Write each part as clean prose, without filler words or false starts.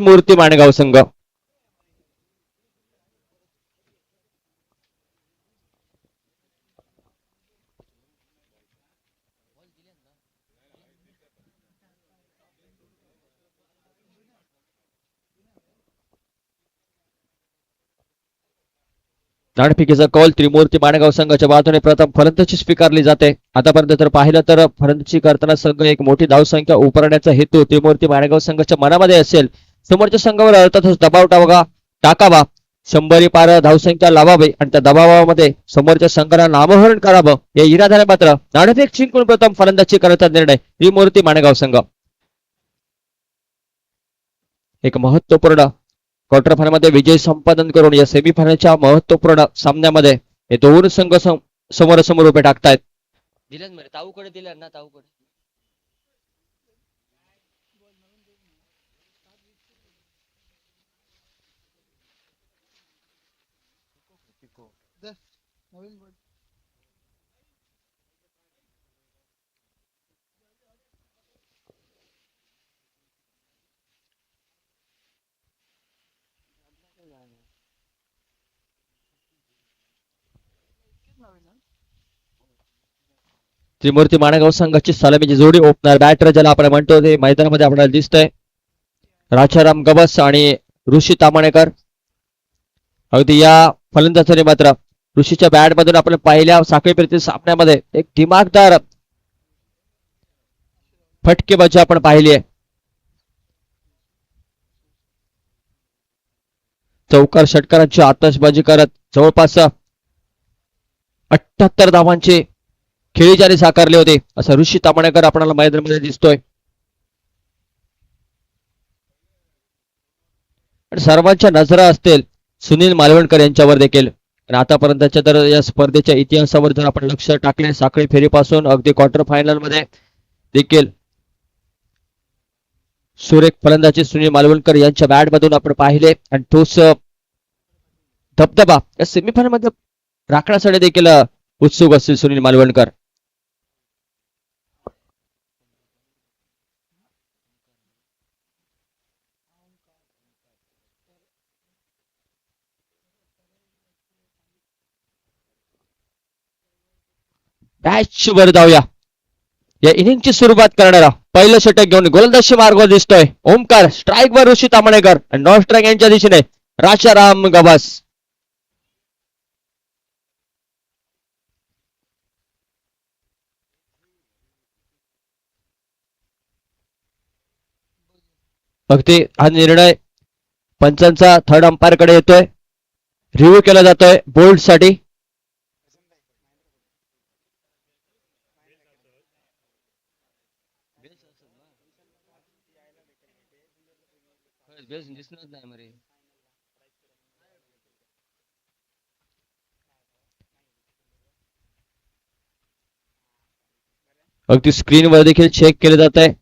मूर्ती माणगाव संघ. नाणेफेकीचा कॉल त्रिमूर्ती माणगाव संघाच्या बाजूने प्रथम फलंदाजी स्वीकारली जाते. आतापर्यंत जर पाहिलं तर फलंदाजी करताना संघ एक मोठी धावसंख्या उभारण्याचा हेतू त्रिमूर्ती माणगाव संघाच्या मनामध्ये असेल. समोरच्या संघावर अर्थातच दबाव टाकावा, 100 पार धावसंख्या लावावी आणि त्या दबावामध्ये समोरच्या संघाला नामोहरण करावं या इराद्याने मात्र नाणेफेक जिंकून प्रथम फलंदाजी करण्याचा निर्णय त्रिमूर्ती माणगाव संघ. एक महत्वपूर्ण क्वार्टर फायनल मध्ये विजय संपादन करून या सेमीफायनलच्या महत्वपूर्ण सामन्यामध्ये हे दोन संघ समोरासमोर उभे टाकतायत. ताऊकडे दिल्या ना ताऊकडे. त्रिमूर्ती माणगाव संघाची सलामीची जोडी ओपनर बॅटर ज्याला आपण म्हणतो ते मैदानामध्ये आपल्याला दिसतंय. राजाराम गबस आणि ऋषी तामणेकर. अगदी या फलंदाजाने मात्र ऋषीच्या बॅट मधून आपण पहिल्या साखळीपर्यंत सामन्यामध्ये एक दिमागदार फटकेबाजी आपण पाहिली आहे. चौकार षटकारांची आतषबाजी करत जवळपास 78 धावांची खेळी ज्याने साकारले होते असं ऋषी तामणेकर आपल्याला मैदानामध्ये दिसतोय. आणि सर्वांच्या नजरा असतील सुनील मालवणकर यांच्यावर देखील. आणि आतापर्यंतच्या तर या स्पर्धेच्या इतिहासावर जर आपण लक्ष टाकले साखळी फेरीपासून अगदी क्वार्टर फायनल मध्ये देखील सुरेख फलंदाजी सुनील मालवणकर यांच्या बॅट मधून आपण पाहिले. आणि तोच धबधबा या सेमीफायनल मध्ये राखण्यासाठी देखील उत्सुक असतील सुनील मालवणकर. डॅश वर जाऊया. या इनिंगची सुरुवात करणारा पहिलं षटक घेऊन गोलंदाजी मार्गावर दिसतोय ओमकार. स्ट्राईक वर ऋषी तामणेकर आणि नॉन स्ट्राईक यांच्या दिशेने राजाराम गबास. अगदी हा निर्णय पंचांचा थर्ड अंपायर कडे येतोय. रिव्ह्यू केला जातोय बोल्ड साठी. अगदी स्क्रीनवर देखील चेक केले जात आहे.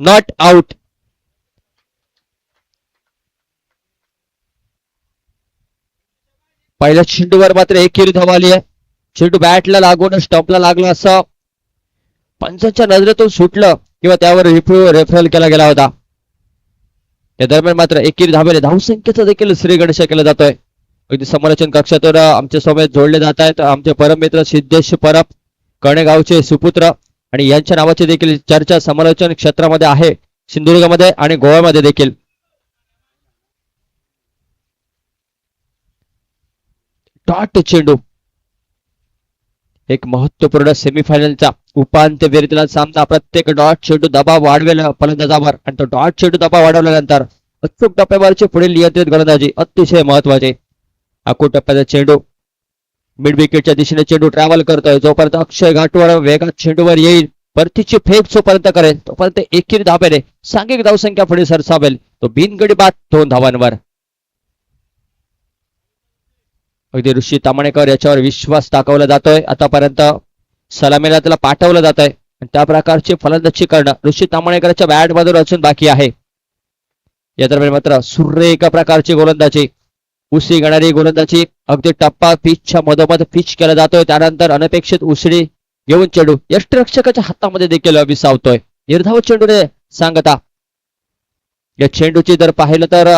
Not out. पहिल्या चेंडूवर मात्र एकेरी धाव आली आहे. चेंडू बॅटला लागून स्टंपला लागला असं पंचांच्या नजरेतून सुटलं किंवा त्यावर रेफरल केला गेला होता. त्या दरम्यान मात्र एकेरी धावेने धावसंख्येचा देखील श्रीगणेश केला जातोय. अगदी समालोचन कक्षातून आमच्या सोबत जोडले जात आहेत आमचे परममित्र सिद्धेश परब कणेगावचे सुपुत्र आणि यांच्या नावाची देखील चर्चा समालोचन क्षेत्रामध्ये आहे सिंधुदुर्गमध्ये आणि गोव्यामध्ये देखील. डॉट चेंडू. एक महत्वपूर्ण सेमीफायनलचा उपांत्य फेरीतला सामना. प्रत्येक डॉट चेंडू दबाव वाढवेल फलंदाजावर आणि तो डॉट चेंडू दबाव वाढवल्यानंतर अचूक टप्प्यावरची पुढील नियंत्रित गोलंदाजी अतिशय महत्वाचे. आखूड टप्प्याचा चेंडू मिड विकेटच्या दिशेने चेंडू ट्रॅव्हल करतोय. जोपर्यंत अक्षय घाटवर वेगात चेंडूवर येईल परतीची फेक जोपर्यंत करेल तोपर्यंत एकेरी धावेने सांघिक धावसंख्या पुढे सरसावेल. तो बिनगडी बाद 2 धावांवर. अगदी ऋषी तामणेकर याच्यावर विश्वास दाखवला जातोय. आतापर्यंत सलामीला त्याला पाठवलं जात आहे आणि त्या प्रकारची फलंदाजी करणं ऋषी तांबणेकरच्या बॅट मधून अजून बाकी आहे. या दरम्यान मात्र सुरेख प्रकारची गोलंदाजी, उसळी घेणारी गोलंदाजी, अगदी टप्पा पिचच्या मधोमध पिच केला जातोय. त्यानंतर अनपेक्षित उसळी घेऊन चेंडू यष्टिरक्षकाच्या हातामध्ये देखील विसावतोय. निर्धाव चेंडूने सांगता. या चेंडूची जर पाहिलं तर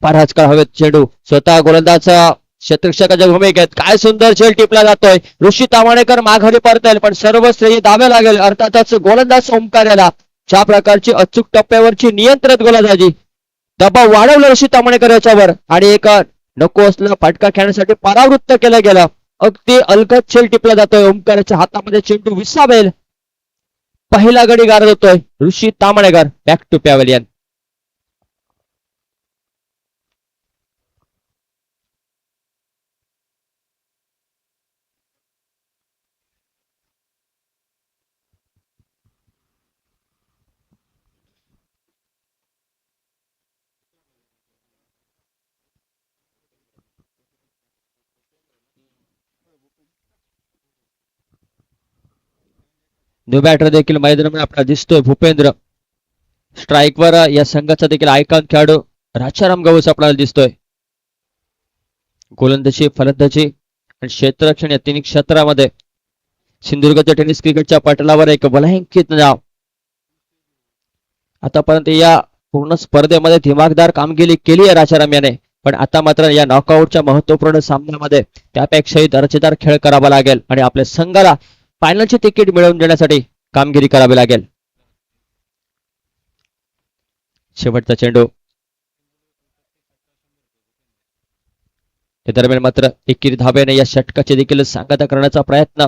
फारच काळ हवेत चेंडू स्वतः गोलंदाज क्षेत्ररक्षकाच्या भूमिकेत काय सुंदर झेल टिपला जातोय. ऋषी तांबणेकर माघारी परतेल पण सर्व श्रेय दावे लागेल अर्थातच गोलंदाज ओमकार याला. ज्या प्रकारची अचूक टप्प्यावरची नियंत्रित गोलंदाजी, दबाव वाढवला ऋषी तांबणेकर याच्यावर आणि एक नको असलेला फटका खेळण्यासाठी परावृत्त केलं गेलं. अगदी अलगद झेल टिपला जातोय. ओमकाराच्या हातामध्ये चेंडू विसावेल. पहिला गडी गारद होतोय Rishi Tambanekar. Back to pavilion. New batter देखील मैदानामध्ये आपला दिसतोय भूपेंद्र. स्ट्राईकवर या संघाचा देखील आयकॉन खेळाडू राजाराम गवस आपल्याला दिसतोय. गोलंदाजी, फलंदाजी आणि क्षेत्ररक्षण या तिन्ही क्षेत्रामध्ये सिंधुदुर्गच्या टेनिस क्रिकेटच्या पटलावर एक बलंकित नाव. आतापर्यंत या पूर्ण स्पर्धेमध्ये दिमागदार कामगिरी केली आहे राजाराम याने, पण आता मात्र या नॉकआउटच्या महत्वपूर्ण सामन्यामध्ये त्यापेक्षाही दर्जेदार खेळ करावा लागेल आणि आपल्या संघाला फायनलचे तिकीट मिळवून देण्यासाठी कामगिरी करावी लागेल. शेवटचा चेंडू. त्या दरम्यान मात्र एकेरी धाब्याने या षटकाची देखील सांगता करण्याचा प्रयत्न.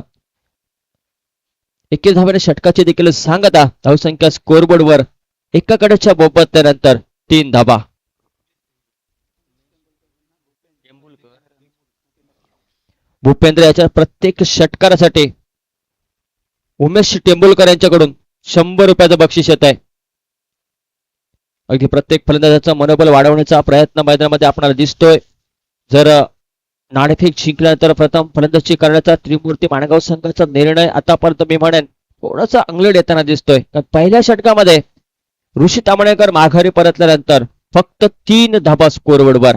एकेरी धाब्याने षटकाची देखील सांगता. धावसंख्या स्कोरबोर्डवर एकाकडेच्या बोबत्यानंतर 3 धाबा. भूपेंद्र याच्या प्रत्येक षटकारासाठी उमेश टेंबुलकर यांच्याकडून 100 रुपयाचं बक्षीस येत आहे. अगदी प्रत्येक फलंदाजाचं मनोबल वाढवण्याचा प्रयत्न मैदानामध्ये आपल्याला दिसतोय. जर नाणेफेक जिंकल्यानंतर प्रथम फलंदाजी करण्याचा त्रिमूर्ती माणगाव संघाचा निर्णय आतापर्यंत मी म्हणेन थोडासा अंगलट येताना दिसतोय. पहिल्या षटकामध्ये ऋषी तांबणेकर माघारी परतल्यानंतर फक्त 3 धाबा स्कोरबोर्डवर.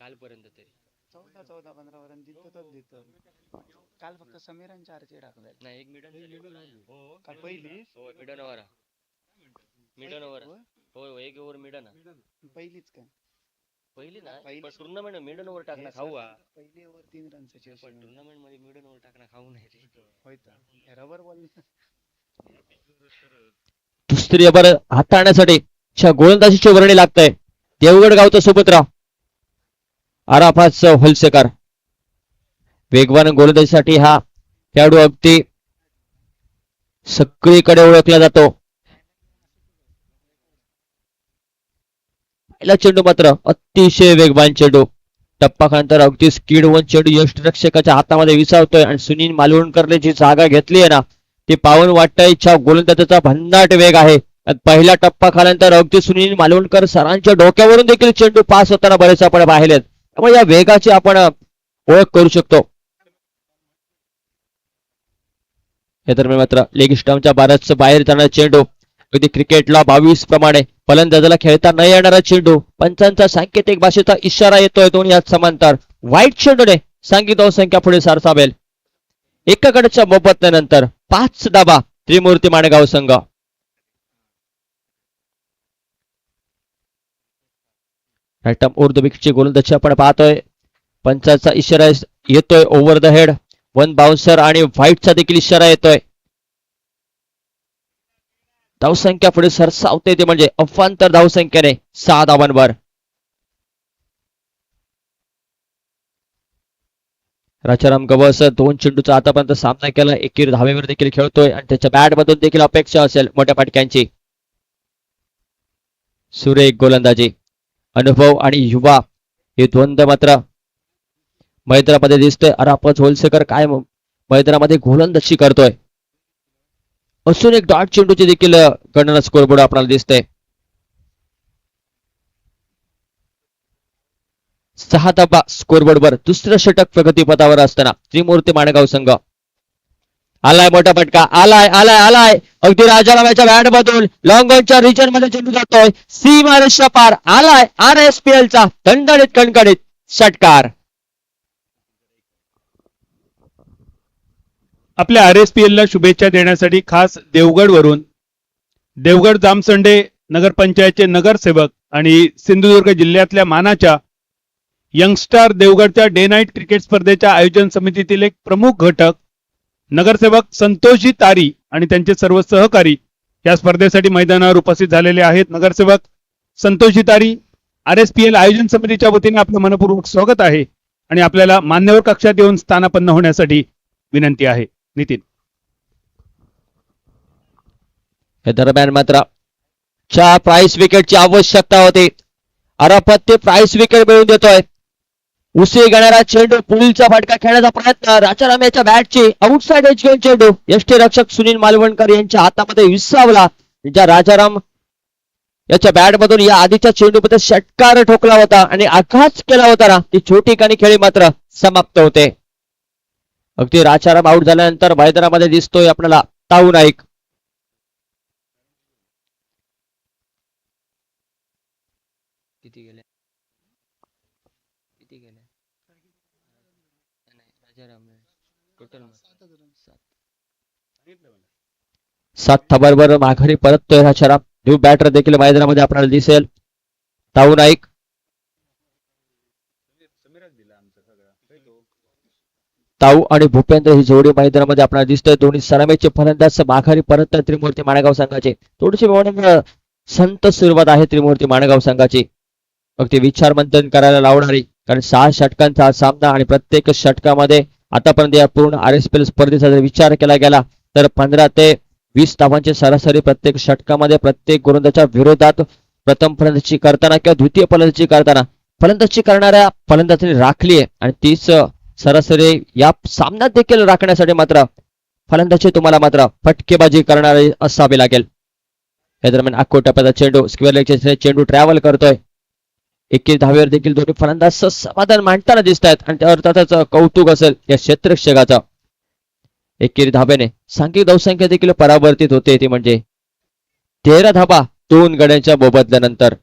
कालपर्यंत तरी 14-15 पर्यंत दिसत. काल फक्त समीरान 4 टाकले नाही. एक मिडन काल पहिली मिडन ओव्हर. मिडन ओव्हर हो, एक ओव्हर मिडन पहिलीच काय पहिली ना. पण टुर्नामेंट मिडन ओव्हर टाकणं खाऊ. पहिली ओव्हर 3 रनची. पण टुर्नामेंट मध्ये मिडन ओव्हर टाकणं खाऊ नाही रे. होय रबर बॉल. दुसरी ओव्हर हाताळण्यासाठी गोलंदाजीची वर्णी लागतंय. देवगड गावचा सुपुत्र आराफात होलसेकर. वेगवान गोलंदाजीसाठी हा खेळाडू अगदी सगळीकडे ओळखला जातो. पहिला चेंडू मात्र अतिशय वेगवान चेंडू. टप्पाखानंतर अगदी स्पीड वन चेंडू यष्टिरक्षकाच्या हातामध्ये विसावतोय आणि सुनील मालवणकरने जी जागा घेतली आहे ना ती पावन वाटतंय. गोलंदाजाचा भन्नाट वेग आहे. पहिला टप्पा खाल्यानंतर अगदी सुनील मालवणकर सरांच्या डोक्यावरून देखील चेंडू पास होताना बरेच आपण पाहिलेत. त्यामुळे या वेगाची आपण ओळख करू शकतो. या दरम्यान मात्र लेग स्टंपच्या बाहेरच बाहेर जाणारा चेंडू. अगदी क्रिकेटला 22 प्रमाणे फलंदाजाला खेळता न येणारा चेंडू. पंचांचा सांकेतिक भाषेचा इशारा येतोय. दोन्ही हात समांतर. वाईट चेंडूने सांघिक धावसंख्या पुढे सरसावेल. एकाकडच्या मोबदल्यानंतर 5 धाबा त्रिमूर्ती माणगाव संघ. राईट उर्दू विकेटची गोलंदाजी आपण पाहतोय. पंचाचा इशारा येतोय. ओव्हर द हेड 1 बाउन्सर आणि व्हाईटचा देखील इशारा येतोय. धावसंख्या पुढे सरसावते ते म्हणजे अफांतर धावसंख्येने 6 धावांवर. राजाराम गवस 2 चेंडूचा आतापर्यंत सामना केला, एकेरी धावेवर देखील खेळतोय आणि त्याच्या बॅट मधून देखील अपेक्षा असेल मोठ्या फटक्यांची. सुरेख गोलंदाजी, अनुभव आणि युवा हे द्वंद्व मात्र मैदानामध्ये दिसतोय. अरापत होलसेकर काय मैदानामध्ये गोलंदाजी करतोय. असून एक डॉट चेंडूची देखील गणना स्कोरबोर्ड आपल्याला दिसतंय. 6 धावा स्कोरबोर्डवर. दुसरं षटक प्रगतीपथावर असताना त्रिमूर्ती माणगाव संघ. आलाय मोठा फटका, आलाय आलाय आलाय अगदी राजारामाच्या बॅट मधून लॉंग ऑनच्या रिजन मध्ये चेंडू जातोय. सीमारेषा पार आलाय. RSPL चा दणदणीत कणकणीत षटकार. आपल्या RSPL ला शुभेच्छा देण्यासाठी खास देवगड वरून देवगड जामसंडे नगरपंचायतचे नगरसेवक आणि सिंधुदुर्ग जिल्ह्यातल्या मानाच्या यंगस्टार देवगडच्या डे नाईट क्रिकेट स्पर्धेच्या आयोजन समितीतील एक प्रमुख घटक नगरसेवक संतोषजी तारी आणि त्यांचे सर्व सहकारी या स्पर्धेसाठी मैदानावर उपस्थित झालेले आहेत. नगरसेवक संतोषजी तारी, RSPL आयोजन समितीच्या वतीने आपलं मनपूर्वक स्वागत आहे आणि आपल्याला मान्यवर कक्षात येऊन स्थानापन्न होण्यासाठी विनंती आहे. नितीन. या दरम्यान मात्र 4 प्राइस विकेटची आवश्यकता होती. अराफत ते प्राइस विकेट मिळवून देतोय. उसी घेणारा चेंडू, पुढीलचा फटका खेळण्याचा प्रयत्न, राजाराम याच्या बॅटची आउटसाइड एज घेऊन चेंडू यष्टीरक्षक सुनील मालवणकर यांच्या हातामध्ये विसावला. ज्या राजाराम याच्या बॅट मधून या आधीच्या चेंडूमध्ये षटकार ठोकला होता आणि आघात केला होता ना, ती छोटी कानी खेळी मात्र समाप्त होते. अगदी राजाराम आउट झाल्यानंतर मैदानामध्ये दिसतोय आपल्याला ताऊ नाईक. किती गेले 7 धावांवर माघारी परततोय राजाराम. न्यू बॅटर देखील मैदानामध्ये आपल्याला दिसेल. ताऊ नाईक. ताऊ आणि भूपेंद्र ही जोडी मैदानामध्ये आपल्याला दिसतोय. दोन्ही सलामीचे फलंदाज माघारी परत त्रिमूर्ती माणगाव संघाचे. थोडीशी संत सुरुवात आहे त्रिमूर्ती माणगाव संघाची. अगदी विचार मंथन करायला लावणारी, कारण 6 षटकांचा सामना आणि प्रत्येक षटकामध्ये आतापर्यंत या पूर्ण RSPL स्पर्धेचा जर विचार केला गेला तर 15 ते 20 धावांची सरासरी प्रत्येक षटकामध्ये प्रत्येक गोलंदाजाच्या विरोधात प्रथम फलंदाजी करताना किंवा द्वितीय फलंदाजी करताना फलंदाजी करणाऱ्या फलंदाजांनी राखली आहे आणि तीच सरासरी या सामन्यात देखील राखण्यासाठी मात्र फलंदाजी तुम्हाला मात्र फटकेबाजी करणारे असावे लागेल. या दरम्यान आखो टप्प्याचा चेंडू स्क्वेअर लेगचे चेंडू ट्रॅव्हल करतोय. एकेरी धावेवर देखील दोन्ही फलंदाज समाधान मांडताना दिसत आहेत आणि त्यावर त्याच कौतुक असेल या क्षेत्ररक्षकाचं. एकेरी धाब्याने सांघिक धावसंख्या देखील परावर्तित होते, ती म्हणजे 13 धाबा 2 गड्यांच्या मोबदल्यानंतर.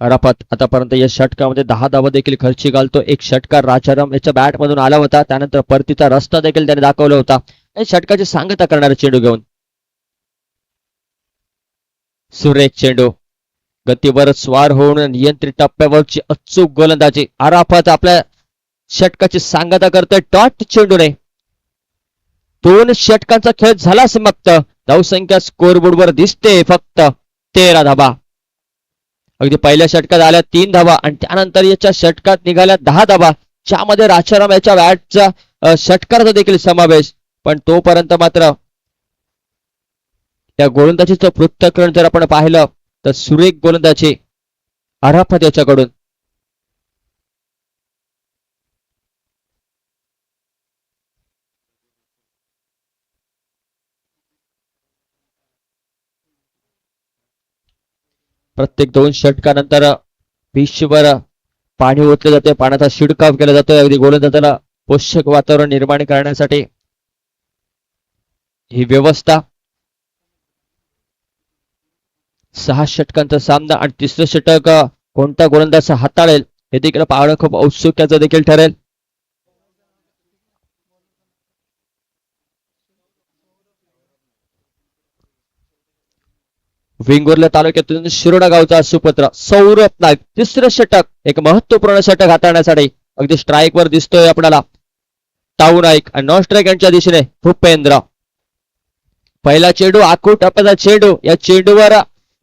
अराफत आतापर्यंत या षटकामध्ये 10 धावा देखील खर्ची घालतो. एक षटकार राजाराम याच्या बॅट मधून आला होता, त्यानंतर परतीचा रस्ता देखील त्याने दाखवला होता. षटकाची सांगता करणारा चेंडू घेऊन सुरेख चेंडू, गतीवर स्वार होऊन नियंत्रित टप्प्यावरची अचूक गोलंदाजी. अराफत आपल्या षटकाची सांगता करतोय डॉट चेंडूने. 2 षटकांचा खेळ झाला समाप्त. धावसंख्या स्कोरबोर्डवर दिसते फक्त 13 धावा. अगदी पहिल्या षटकात आल्या 3 धावा आणि त्यानंतर याच्या षटकात निघाल्या 10 धावा, ज्यामध्ये राजाराम याच्या बॅटचा षटकाराचा देखील समावेश. पण तोपर्यंत मात्र या गोलंदाजीचं पृथक्करण जर आपण पाहिलं तर सुरेख गोलंदाजी अराफत याच्याकडून. प्रत्येक 2 षटकानंतर पिचवर पाणी ओतले जाते, पाण्याचा शिडकाव केला जातोय अगदी गोलंदाजाला पोषक वातावरण निर्माण करण्यासाठी ही व्यवस्था. 6 षटकांचा सामना आणि तिसरं षटक कोणता गोलंदाज हाताळेल हे देखील पाहणं खूप औत्सुक्याचं देखील ठरेल. वेंगुर्ला तालुक्यातून शिरोडा गावचा सुपुत्र सौरभ नाईक तिसरं षटक, एक महत्वपूर्ण षटक हाताळण्यासाठी अगदी स्ट्राईक वर दिसतोय आपल्याला ताऊ नाईक आणि नॉन स्ट्राईक यांच्या दिशेने भूपेंद्र. पहिला चेंडू आखूट टप्प्याचा चेंडू, या चेंडूवर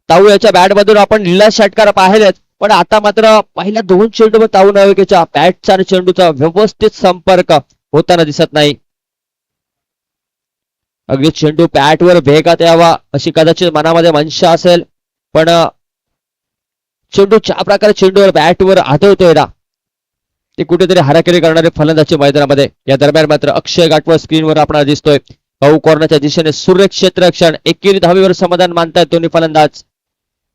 ताऊ याच्या बॅट मधून आपण लीला षटकार पाहिलेत, पण आता मात्र पहिल्या 2 चेंडूवर ताऊ नाविकेच्या बॅटचा आणि चेंडूचा व्यवस्थित संपर्क होताना दिसत नाही. अगदी चेंडू बॅटवर भेगात यावा अशी कदाचित मनामध्ये मनशा असेल, पण चेंडू ज्या प्रकारे चेंडूवर बॅटवर आदळतोय ना, ते कुठेतरी हाराकिरी करणारे फलंदाजी मैदानामध्ये. या दरम्यान मात्र अक्षय गाठवळ स्क्रीनवर आपल्याला दिसतोय. भाऊ कॉर्नरच्या दिशेने सुरेख क्षेत्ररक्षण, एकेरी धावेवर समाधान मानतायत दोन्ही फलंदाज.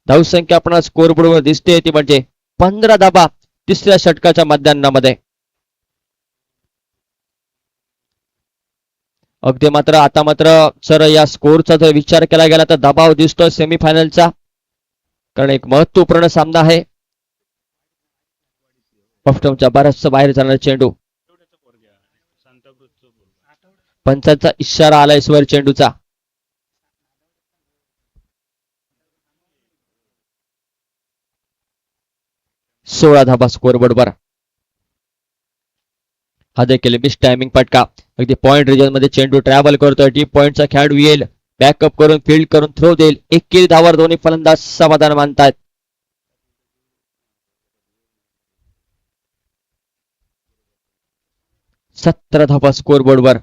धावसंख्या आपल्याला स्कोरबोर्डवर दिसते ती म्हणजे 15 धाबा तिसऱ्या षटकाच्या मध्यान्नामध्ये. अगदी मात्र आता मात्र जर या स्कोरचा जर विचार केला गेला तर दबाव दिसतोय सेमीफायनलचा, कारण एक महत्वपूर्ण सामना आहे. ऑफस्टंपच्या बराचसा बाहेर जाणारा चेंडू, पंचांचा इशारा आलाय स्वर चेंडूचा. सोळा धाबा स्कोरबोर्डवर. हा देखील मिस टायमिंग फटका. अगदी पॉइंट रिजन मध्ये चेंडू ट्रॅव्हल करतोय. डीप पॉइंटचा खेळाडू येईल, बॅकअप करून फील्ड करून थ्रो देईल. एकेरी धावावर दोन्ही फलंदाज समाधान मानतात. सतरा धाबा स्कोरबोर्डवर.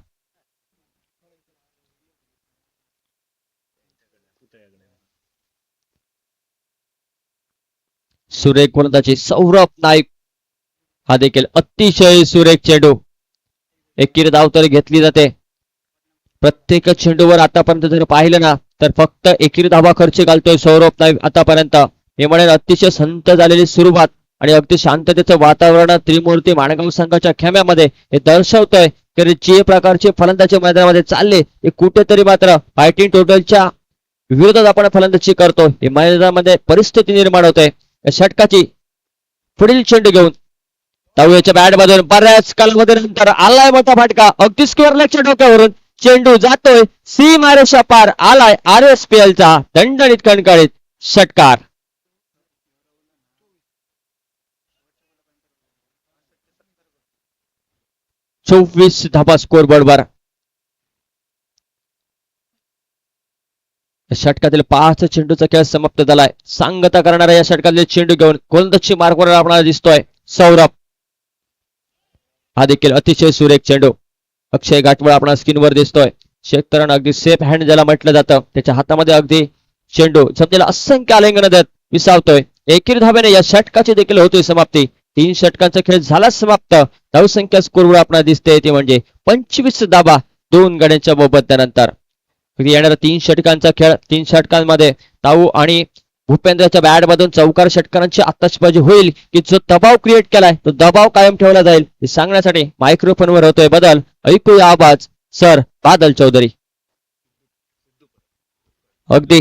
सुरेख गोलंदाजी सौरभ नाईक. हा देखील अतिशय सुरेख चेंडू. एकेरी धाव तरी घेतली जाते. प्रत्येक चेंडूवर आतापर्यंत जर पाहिलं ना तर फक्त एकेरी धावा खर्च घालतोय सौरभ नाईक आतापर्यंत. हे म्हणेल अतिशय संत झालेली सुरुवात आणि अगदी शांततेचं वातावरण त्रिमूर्ती माणगाव संघाच्या खेम्यामध्ये हे दर्शवतोय की जे प्रकारचे फलंदाजी मैदानामध्ये चालले ते कुठेतरी मात्र फायटिंग टोटलच्या विरोधात आपण फलंदाजी करतो. हे मैदानामध्ये परिस्थिती निर्माण होते. षटकाची पुढील चेंडू घेऊन ताऊ याच्या बॅट मधून बऱ्याच कालावधीनंतर आलाय मोठा फटका. अगदी स्क्वेअर लेगच्या डोक्यावरून चेंडू जातोय सीमारेषा पार. आलाय RSPL चा दणदणीत कणकणीत षटकार. चोवीस धाबा स्कोरबोर्डवर. षटकातील 5 चेंडूचा खेळ समाप्त झालाय. सांगता करणारा या षटकातील चेंडू घेऊन गोलंदाजी मार्गावर आपल्याला दिसतोय सौरभ. हा देखील अतिशय सुरेख चेंडू. अक्षय गाठवळ आपल्याला स्क्रीनवर दिसतोय. शेतकऱ्यांना अगदी सेफ हँड ज्याला म्हटलं जातं, त्याच्या हातामध्ये अगदी चेंडू जमलेला असंख्य आलिंगन देत विसावतोय. एकेरी धावेने या षटकाची देखील होतोय समाप्ती. 3 षटकांचा खेळ झाला समाप्त. धावसंख्या स्कोरवर आपल्याला दिसते ती म्हणजे 25 धाबा 2 गड्यांच्या मोबदल्यानंतर. येणारा 3 षटकांचा खेळ, 3 षटकांमध्ये ताऊ आणि भूपेंद्रच्या बॅट मधून चौकार षटकारांची आताचबाजी होईल की जो दबाव क्रिएट केलाय तो दबाव कायम ठेवला जाईल हे सांगण्यासाठी मायक्रोफोनवर होतोय बदल. ऐकूया आवाज सर बादल चौधरी. अगदी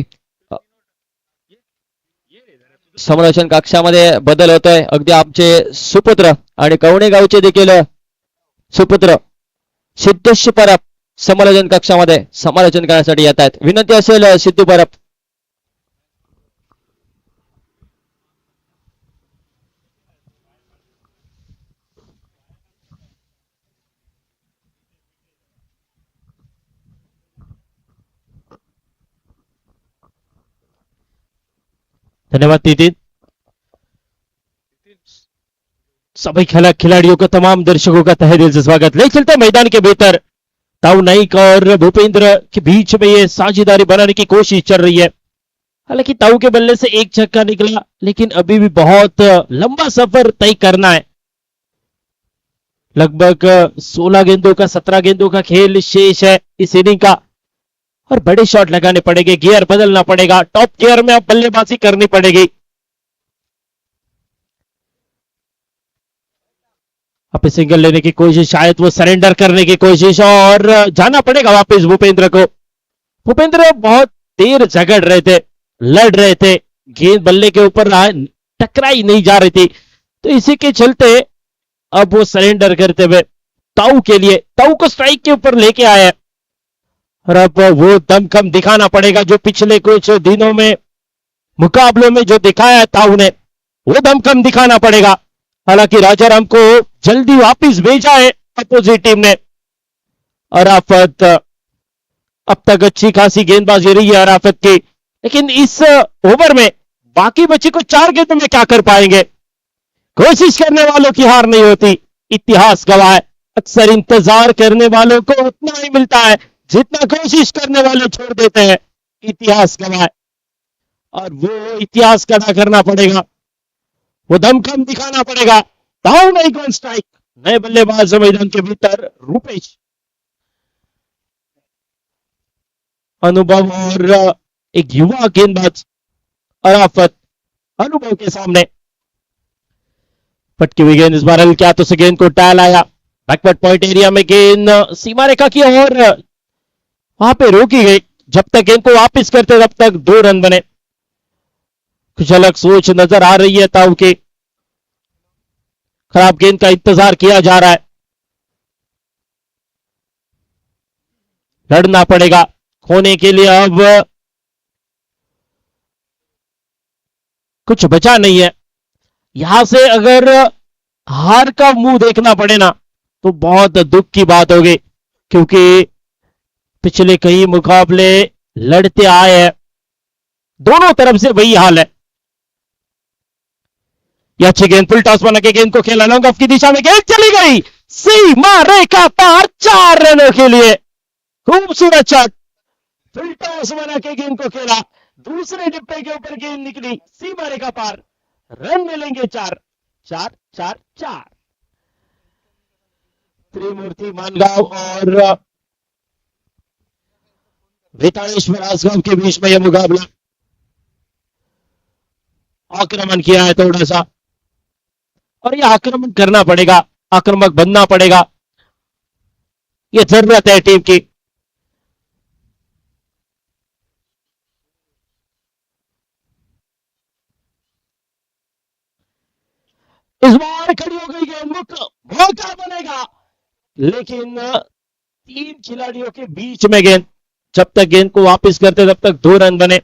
समालोचन कक्षामध्ये बदल होतोय. अगदी आमचे सुपुत्र आणि कवणे गावचे देखील सुपुत्र सिद्धेश परब समालोचन कक्षामध्ये समालोचन करण्यासाठी येत आहेत. विनंती असेल सिद्धू परब. धन्यवाद नितिन. सभी खिलाड़ियों को, तमाम दर्शकों का तहे दिल से स्वागत. ले चलते मैदान के भीतर ताऊ नाइक और भूपेंद्र के बीच में ये साझेदारी बनाने की कोशिश चल रही है. हालांकि ताऊ के बल्ले से एक छक्का निकला, लेकिन अभी भी बहुत लंबा सफर तय करना है. लगभग 16 गेंदों का 17 गेंदों का खेल शेष है इस इनिंग का, और बड़े शॉट लगाने पड़ेंगे, गियर बदलना पड़ेगा, टॉप गियर में अब बल्लेबाजी करनी पड़ेगी. अब सिंगल लेने की कोशिश, शायद वो सरेंडर करने की कोशिश, और जाना पड़ेगा वापस भूपेंद्र को. भूपेंद्र बहुत देर झगड़ रहे थे, लड़ रहे थे, गेंद बल्ले के ऊपर टकराई नहीं जा रही थी, तो इसी के चलते अब वो सरेंडर करते हुए ताऊ के लिए, ताऊ को स्ट्राइक के ऊपर लेके आया. और अब वो दमखम दिखाना पड़ेगा जो पिछले कुछ दिनों में मुकाबलों में जो दिखाया है ताऊ ने, वो दमखम दिखाना पड़ेगा. हालांकि राजाराम को जल्दी वापस भेजा है अपोजिट टीम ने. और आफत अब तक अच्छी खासी गेंदबाजी रही है अराफत की, लेकिन इस ओवर में बाकी बच्चे को 4 गेंदों में क्या कर पाएंगे। कोशिश करने वालों की हार नहीं होती, इतिहास गवाह है। अक्सर इंतजार करने वालों को उतना ही मिलता है जितना कोशिश करने वाले छोड़ देते हैं। इतिहास गवाह है और वो इतिहास खड़ा करना पड़ेगा, वो दमखम दिखाना पड़ेगा। डाउन एक वन स्ट्राइक, नए बल्लेबाज मैदान के भीतर रूपेश। अनुभव और एक युवा गेंदबाज अराफत अनुभव के सामने पटकी हुई गेंद इस बार हल्के हाथों से गेंद को टाल आया। बैकवर्ड पॉइंट एरिया में गेंद सीमा रेखा की और वहां पे रोकी गई। जब तक गेंद को वापस करते तब तक 2 रन बने। कुछ अलग सोच नजर आ रही है ताऊ की। खराब गेंद का इंतजार किया जा रहा है, लड़ना पड़ेगा खोने के लिए। अब कुछ बचा नहीं है। यहां से अगर हार का मुंह देखना पड़े ना तो बहुत दुख की बात होगी, क्योंकि पिछले कई मुकाबले लड़ते आए हैं, दोनों तरफ से वही हाल है। यह अच्छी गेंद, फुल टॉस बना के गेंद को खेला, लॉन्ग ऑफ की दिशा में गेंद चली गई, सीमा रेखा पार, 4 रनों के लिए खूबसूरत शॉट। फुल टॉस बना के गेंद को खेला, दूसरे डिब्बे के ऊपर गेंद निकली, सीमा रेखा पार, रन मिलेंगे 4 4 4 4। त्रिमूर्ति मानगांव और वेताळेश्वर आसगांव के बीच में यह मुकाबला। आक्रमण किया है थोड़ा सा और यह आक्रमण करना पड़ेगा, आक्रामक बनना पड़ेगा, यह जरूरत है टीम की। इस बार खड़ी हो गई गेंद, मौका बनेगा, लेकिन 3 खिलाड़ियों के बीच में गेंद। जब तक गेंद को वापस करते तब तक 2 रन बने।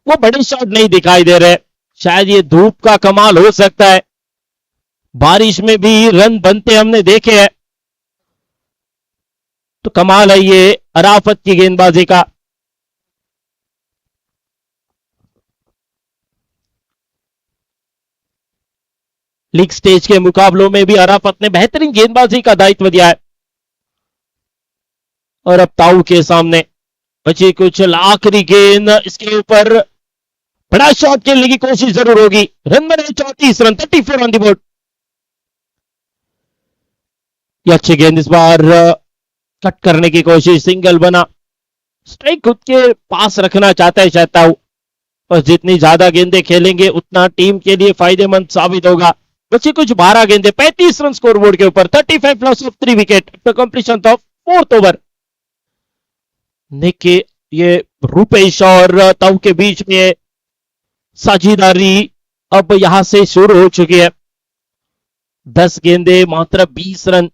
वो बड़े शॉट नहीं दिखाई दे रहे, शायद ये धूप का कमाल हो सकता है। बारिश में भी रन बनते हमने देखे हैं, तो कमाल है ये अराफत की गेंदबाजी का। लीग स्टेज के मुकाबलों में भी अराफत ने बेहतरीन गेंदबाजी का दायित्व दिया है। और अब ताऊ के सामने बची कुछ आखिरी गेंद, इसके ऊपर बड़ा शॉट खेलने की कोशिश जरूर होगी। रन बने 34 रन, 34 ऑन द बोर्ड। ये अच्छी गेंद, इस बार कट करने की कोशिश, सिंगल बना। स्ट्राइक खुद के पास रखना चाहता है शायद ताऊ, और जितनी ज्यादा गेंदें खेलेंगे उतना टीम के लिए फायदेमंद साबित होगा। बची कुछ 12 गेंदें, 35 रन स्कोर बोर्ड के ऊपर, 35 loss of 3 wicket after completion of 4th over. निके ये रूपेश और ताऊ के बीच में साझेदारी अब यहां से शुरू हो चुकी है। 10 गेंदें, मात्र 20 रन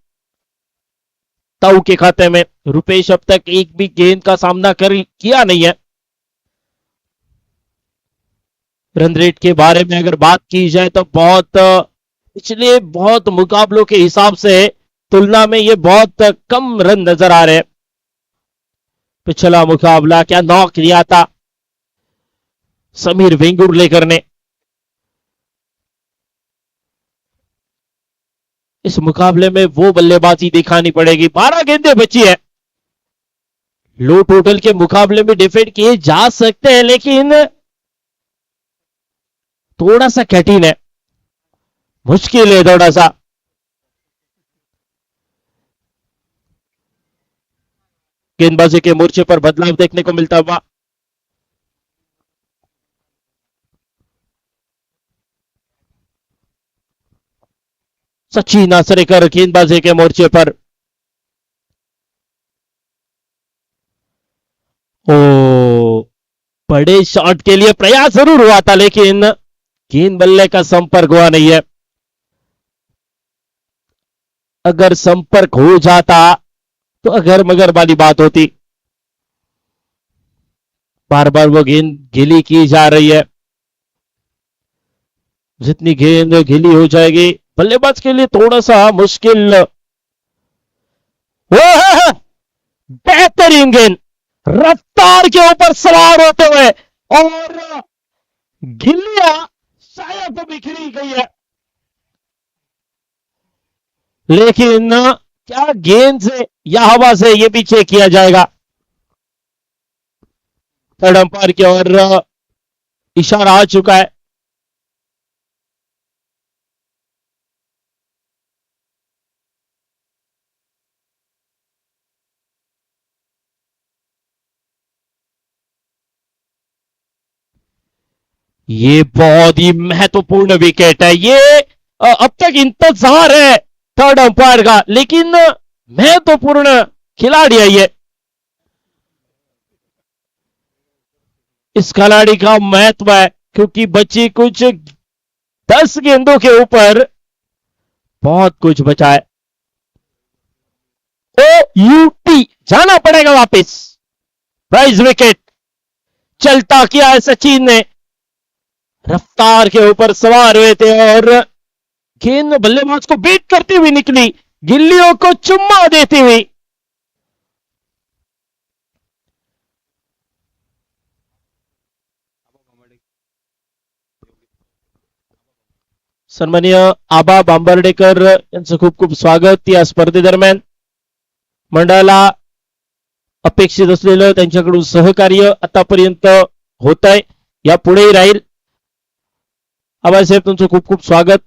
ताऊ के खाते में। रूपेश अब तक एक भी गेंद का सामना किया नहीं है। रन रेट के बारे में अगर बात की जाए तो पिछले बहुत मुकाबलों के हिसाब से तुलना में ये बहुत कम रन नजर आ रहे हैं। पिछला मुकाबला क्या नॉक किया था समीर वेंगुर्लेकर ने। इस मुकाबले में वो बल्लेबाजी दिखानी पड़ेगी। 12 गेंदें बची है। लो टोटल के मुकाबले में डिफेंड किए जा सकते हैं, लेकिन थोड़ा सा कठिन है, मुश्किल है थोड़ा सा। गेंदबाजी के मोर्चे पर बदलाव देखने को मिलता हुआ। सचिन आसरेकर गेंदबाजी के मोर्चे पर। ओ, बड़े शॉट के लिए प्रयास जरूर हुआ था, लेकिन गेंद बल्ले का संपर्क हुआ नहीं है। अगर संपर्क हो जाता तो अगर मगर वाली बात होती। बार बार वो गेंद गिली की जा रही है। जितनी गेंद गिली हो जाएगी बल्लेबाज के लिए थोड़ा सा मुश्किल। वो है बेहतरीन गेंद, रफ्तार के ऊपर सवार होते हुए और गिल्लियां शायद बिखरी गई है, लेकिन क्या गेंद से या हवा से ये भी चेक किया जाएगा। थर्ड अंपायर की ओर इशारा आ चुका है। ये बहुत ही महत्वपूर्ण विकेट है। ये अब तक इंतजार है थर्ड अंपायर का, लेकिन महत्वपूर्ण खिलाड़ी है ये। इस खिलाड़ी का महत्व है क्योंकि बची कुछ 10 गेंदों के ऊपर बहुत कुछ बचा है। OUT जाना पड़ेगा वापस। प्राइज विकेट चलता किया है सचिन ने, रफ्तार के ऊपर सवार हुए थे और गेंद बल्लेबाज को बीट करती हुई निकली, गिल्लियों को चुम्मा देती हुई। सन्माननीय आबा बांबर्डेकर यांचं खूप खूप स्वागत या स्पर्धेदरम्यान। मंडळाला अपेक्षित असलेलं त्यांच्याकडून सहकार्य आतापर्यंत होत आहे, यापुढेही राहील। आबासाहेब तुमचं खूप खूप स्वागत।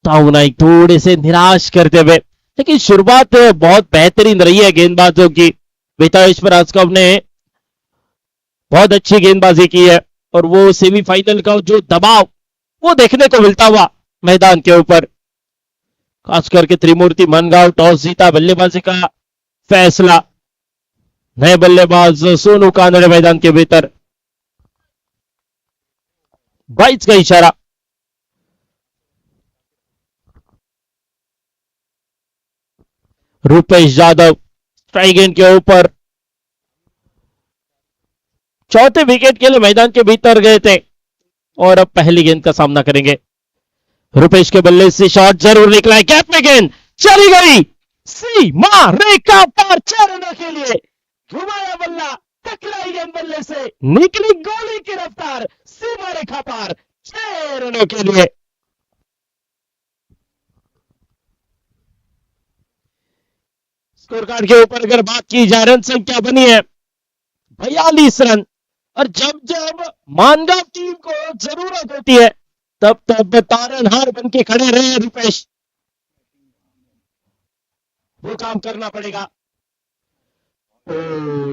ताऊ नाइक थोड़े से निराश करते हुए, लेकिन शुरुआत बहुत बेहतरीन रही है गेंदबाजों की। वेताळेश पराजकव ने बहुत अच्छी गेंदबाजी की है और वो सेमीफाइनल का जो दबाव वो देखने को मिलता हुआ मैदान के ऊपर, खास करके त्रिमूर्ति मनगांव टॉस जीता, बल्लेबाजी का फैसला, नए बल्लेबाज सोनू कानड़े मैदान के भीतर। 22 का इशारा। रुपेश यादव स्ट्राइक एंड के ऊपर चौथे विकेट के लिए मैदान के भीतर गए थे और अब पहली गेंद का सामना करेंगे। रुपेश के बल्ले से शॉट जरूर निकला है, गैप में गेंद चली गई, सीमा रेखा पार 4 रनों के लिए। घुमाया बल्ला, टकराई गेंद बल्ले से, निकली गोली की रफ्तार, सीमा रेखा पार 6 रनों के लिए। स्कोर कार्ड के ऊपर अगर बात की जाए, रन संख्या बनी है 42 रन, और जब जब मानगांव टीम को जरूरत होती है तब तब तारनहार बन के खड़े रहे रुपेश, वो काम करना पड़ेगा।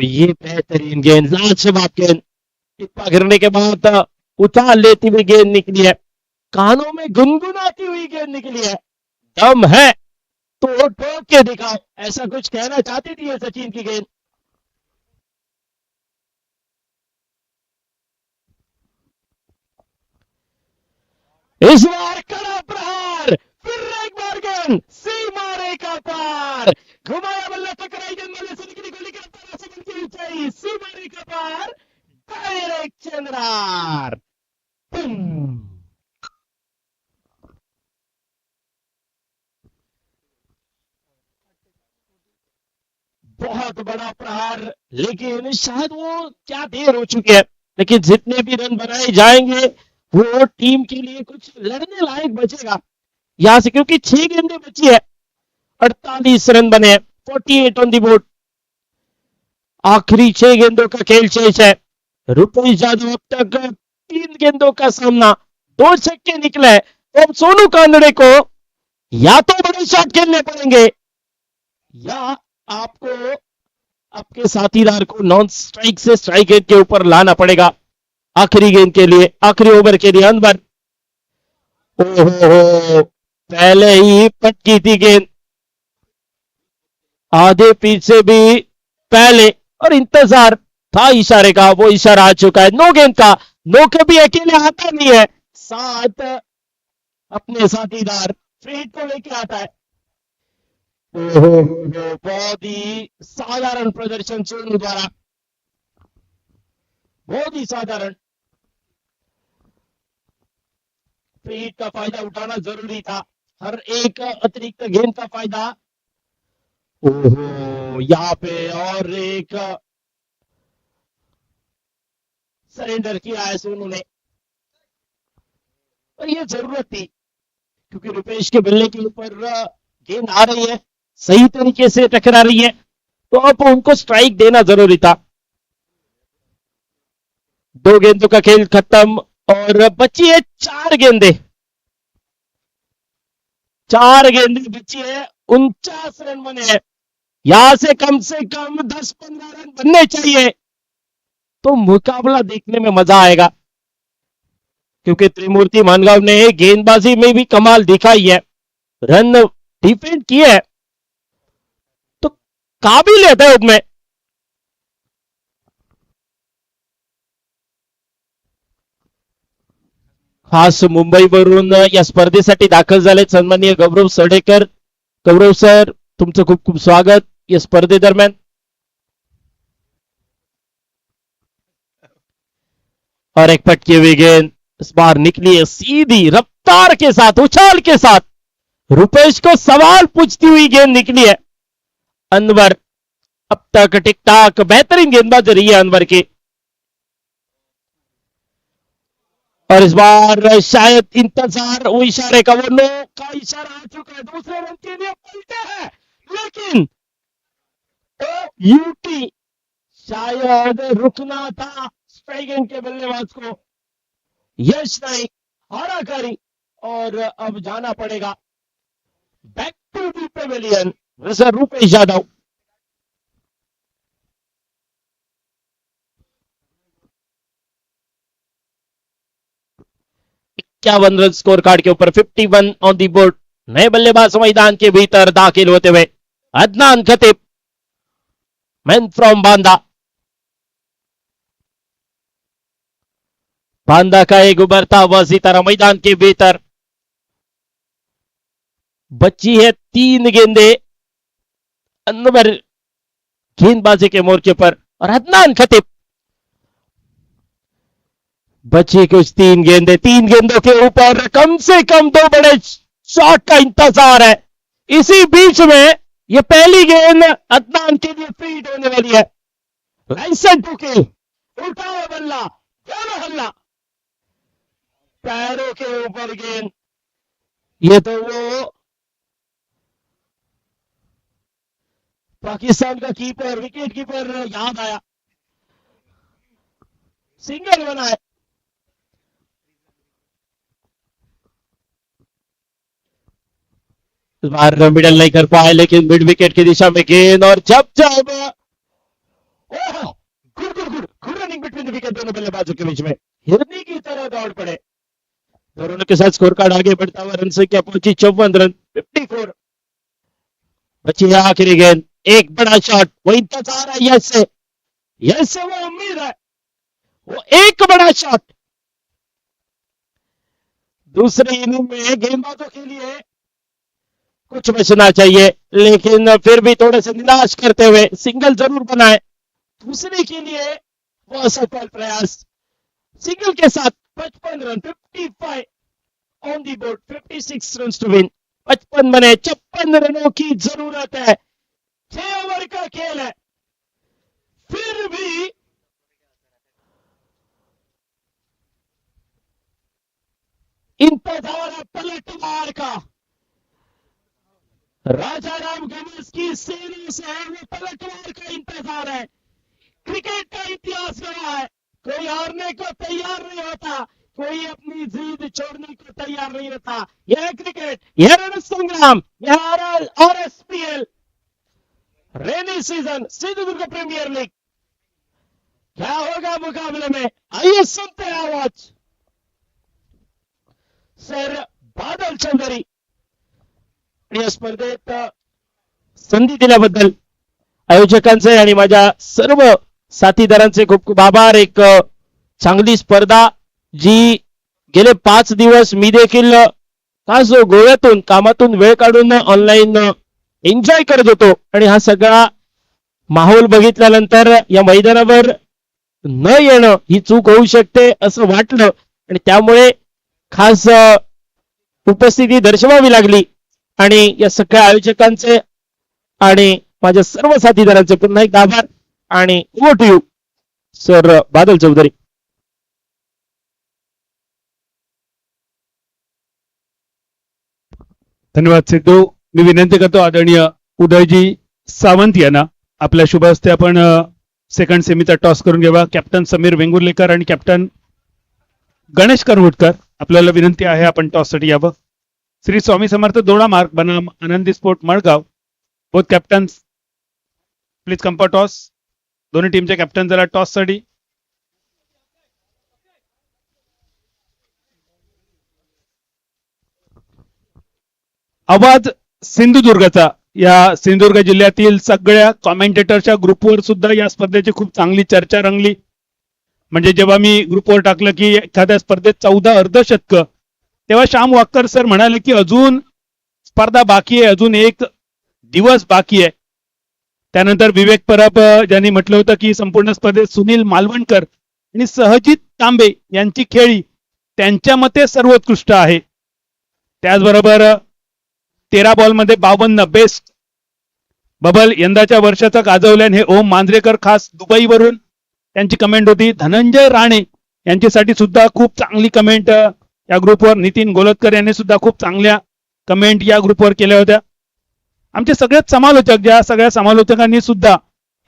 ये बेहतरीन गेंद, लाजवाब गेंद, टिप्पा गिरने के बाद उछाल लेती हुई गेंद निकली है, कानों में गुनगुनाती हुई गेंद निकली है। दम है तो ठोक के दिखाओ, ऐसा कुछ कहना चाहती थी ये सचिन की गेंद। इस बार कड़ा प्रहार, फिर एक बार गेंद सीमा रेखा पार, घुमाया बल्ला, टकराई गेंद बल्ले से निकली गोली की रफ्तार से बनती ऊंचाई, सीमा रेखा पार, डायरेक्ट चंद्रार। बहुत बड़ा प्रहार, लेकिन शायद वो क्या देर हो चुकी है, लेकिन जितने भी रन बनाए जाएंगे वो टीम के लिए कुछ लड़ने लायक बचेगा यहां से, क्योंकि 6 गेंदें बची है, 48 रन बने हैं, 48 ऑन दी बोर्ड। आखिरी 6 गेंदों का खेल शेष है। रुपेश यादव अब तक 3 गेंदों का सामना, 2 छक्के निकले हैं। तो अब सोनू कानड़े को या तो बड़े शॉट खेलने पड़ेंगे या आपको आपके साथीदार को नॉन स्ट्राइक से स्ट्राइक गेंद के ऊपर लाना पड़ेगा आखिरी गेंद के लिए, आखिरी ओवर के लिए। अनवर, ओहो, पहले ही पटकी थी गेंद, आधे पीछे भी पहले, और इंतजार था इशारे का, वो इशारा आ चुका है। नो गेंद का, नो कभी अकेले आता नहीं है, साथ अपने साथीदार फ्रीड को लेके आता है। ओहो, बहुत ही साधारण प्रदर्शन सोनू द्वारा, बहुत ही साधारण। फ्रीड का फायदा उठाना जरूरी था, हर एक अतिरिक्त गेंद का फायदा। ओहो, यहाँ पे और एक सरेंडर किया है सोनू ने, और ये जरूरत थी क्योंकि रुपेश के बल्ले के ऊपर गेंद आ रही है, सही तरीके से टकरा रही है, तो अब उनको स्ट्राइक देना जरूरी था। 2 गेंदों का खेल खत्म और बची है 4 गेंदें। 4 गेंदें बची है, 49 रन बने हैं। यहां से कम 10-15 रन बनने चाहिए तो मुकाबला देखने में मजा आएगा, क्योंकि त्रिमूर्ति मानगांव ने गेंदबाजी में भी कमाल दिखाई है, रन डिफेंड किए है, तो काबिल है उसमें। खास मुंबईवरून या स्पर्धेसाठी दाखल झालेत सन्माननीय गौरव सडेकर. गौरव सर, तुमचं खूप खूप स्वागत या स्पर्धेदरम्यान. और एक पटकी हुई गेंद इस बार निकली है सीधी रफ्तार के साथ, उछाल के साथ, रुपेश को सवाल पूछती हुई गेंद निकली है. अनवर अब तक टिक टाक बेहतरीन गेंदबाज रही है अनवर की, और इस बार शायद इंतजार, वो इशारे का, वो नो का इशारा आ चुका है, दूसरे रन के लिए पलटे हैं, लेकिन यूटी शायद रुकना था स्ट्राइक एंड के बल्लेबाज को, यश नहीं, हाराकारी, और अब जाना पड़ेगा back to the pavilion. Rupesh Yadav 51 run score card के ऊपर, 51 ऑन दी बोर्ड. नए बल्लेबाज मैदान के भीतर दाखिल होते हुए अदनान खतीब, मैन फ्रॉम बांदा. बांदा का एक उभरता हुआ सितारा मैदान के भीतर. बची है 3 गेंदे अनवर गेंदबाजी के मोर्चे पर, और अदनान खतीब. बची कुछ 3 गेंदे, 3 गेंदों के ऊपर कम से कम 2 बड़े शॉट का इंतजार है. इसी बीच में ये पहली गेंद अदनान के लिए फीड होने वाली है. लाइसेंस टूके, उठाओ बल्ला, दोनों हल्ला, पैरों के ऊपर गेंद. ये तो वो पाकिस्तान का कीपर, विकेट कीपर याद आया, सिंगल बना है. इस बार मिडल नहीं कर पाए, लेकिन मिड विकेट की दिशा में गेंद, और जब good running between the wicket, दोनों बल्लेबाजों के बीच में हिरनी की तरह दौड़ पड़े. दोनों के साथ स्कोर कार्ड आगे बढ़ता हुआ, रन संख्या पहुंची 54 रन, 54. बची है आखिरी गेंद, एक बड़ा शॉट, वो इंतजार है यश से वो उम्मीद है, वो एक बड़ा शॉट. दूसरे इनिंग में गेंदबाजों के लिए कुछ बचना चाहिए, लेकिन फिर भी थोड़े से निराश करते हुए सिंगल जरूर बनाए. दूसरे के लिए वो असफल प्रयास. सिंगल के साथ 55 run, 55 on the board, 56 run to win. 55 बने, 56 रनों की जरूरत है. 6 ओवर का खेल है, फिर भी इंतजार है पलटवार का. राजा राम गणेश की सेना से है वो पलटवार का इंतजार है. क्रिकेट का इतिहास रहा है, कोई हारने को तैयार नहीं होता, कोई अपनी जीत छोड़ने को तैयार नहीं होता. यह क्रिकेट, यह रण संग्राम, यह RSPL rainy season, Sindhudurg premier league. क्या होगा मुकाबले में, आइए सुनते हैं आवाज सर बादल चौधरी. या स्पर्धेत संधी दिल्याबद्दल आयोजकांचे आणि माझ्या सर्व साथीदारांचे खूप खूप आभार. एक चांगली स्पर्धा जी गेले 5 दिवस मी देखील खास गोव्यातून कामातून वेळ काढून ऑनलाईन एन्जॉय करत होतो, आणि हा सगळा माहोल बघितल्यानंतर या मैदानावर न येणं ही चूक होऊ शकते असं वाटलं, आणि त्यामुळे खास उपस्थिती दर्शवावी लागली. आणि या सगळ्या आयोजकांचे आणि माझ्या सर्व साथीदारांचे पुन्हा एक आभार. आणि over to you sir Badal Chaudhary. धन्यवाद सिद्धू. मी विनंती करतो आदरणीय उदयजी सावंत यांना आपल्या शुभ हस्ते आपण सेकंड सेमीचा टॉस करून घ्यावा. कॅप्टन समीर वेंगुर्लेकर आणि कॅप्टन गणेश करवटकर आपल्याला विनंती आहे आपण टॉस साठी यावं. श्री स्वामी समर्थ दोडा मार्ग बनाम आनंदी sport Madgaon. Both captains please come for toss. दोन्ही टीमचे कॅप्टन जरा टॉस साठी. आवाज सिंधुदुर्गचा. या सिंधुदुर्ग जिल्ह्यातील सगळ्या कॉमेंटेटरच्या ग्रुपवर सुद्धा या स्पर्धेची खूप चांगली चर्चा रंगली. म्हणजे जेव्हा मी ग्रुपवर टाकलं की एखाद्या स्पर्धेत 14 अर्धशतक, तेव्हा श्याम वाकर सर म्हणाले की अजून स्पर्धा बाकी आहे, अजून एक दिवस बाकी आहे. त्यानंतर विवेक परब ज्यांनी म्हटलं होतं की संपूर्ण स्पर्धेत सुनील मालवणकर आणि सहजित तांबे यांची खेळी त्यांच्या मते सर्वोत्कृष्ट आहे. त्याचबरोबर 13 बॉलमध्ये 52 बेस्ट. बबल यंदाच्या वर्षाचा गाजवल्याने हे ओम मांजरेकर खास दुबईवरून त्यांची कमेंट होती. धनंजय राणे यांच्यासाठी सुद्धा खूप चांगली कमेंट या ग्रुपवर. नितीन गोलतकर यांनी सुद्धा खूप चांगल्या कमेंट या ग्रुपवर केल्या होत्या. आमचे सगळेच समालोचक, ज्या सगळ्या समालोचकांनी सुद्धा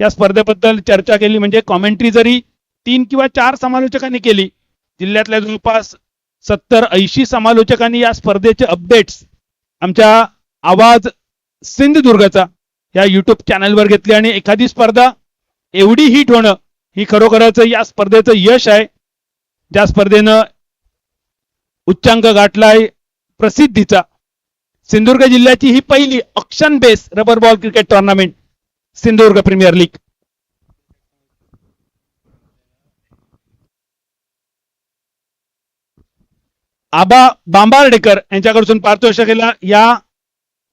या स्पर्धेबद्दल चर्चा केली, म्हणजे कॉमेंट्री जरी 3 किंवा 4 समालोचकांनी केली, जिल्ह्यातल्या जवळपास 70-80 समालोचकांनी या स्पर्धेचे अपडेट्स आमच्या आवाज सिंधुदुर्गचा या युट्यूब चॅनलवर घेतली. आणि एखादी स्पर्धा एवढी हिट होणं ही खरोखरच या स्पर्धेचं यश आहे. ज्या स्पर्धेनं उच्चांक गाठलाय प्रसिद्धीचा. सिंधुदुर्ग जिल्ह्याची ही पहिली auction base rubber ball cricket tournament Sindhudurg premier league. Aba Bambardekar यांच्याकडून पारितोषिकाला या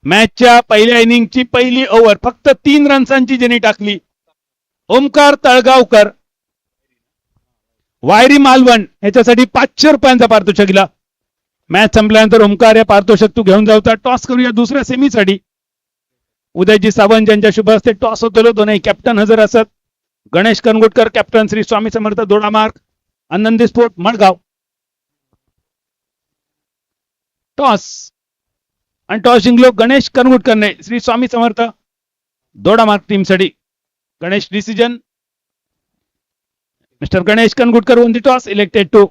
मॅचच्या पहिल्या इनिंगची पहिली ओव्हर फक्त 3 रन्सांची ज्यांनी टाकली, ओमकार तळगावकर वायरी मालवण याच्यासाठी 500 रुपयांचा पारितोषिक दिला. मॅच संपल्यानंतर ओमकार या पारितोषिक तू घेऊन जाऊचा. टॉस करूया दुसऱ्या सेमीसाठी. उदयजी सावंत यांच्या शुभ हस्ते टॉस होतो. दोन्ही कॅप्टन हजर असत. Ganesh Kangutkar captain Shri Swami Samarth Doda Marg Anandi sport Madgaon. Toss आणि टॉस जिंकलो गणेश कनगुटकरने श्री स्वामी समर्थ दोडा मार्ग टीमसाठी. Ganesh decision. Mister Ganesh Kangutkar won the toss, elected to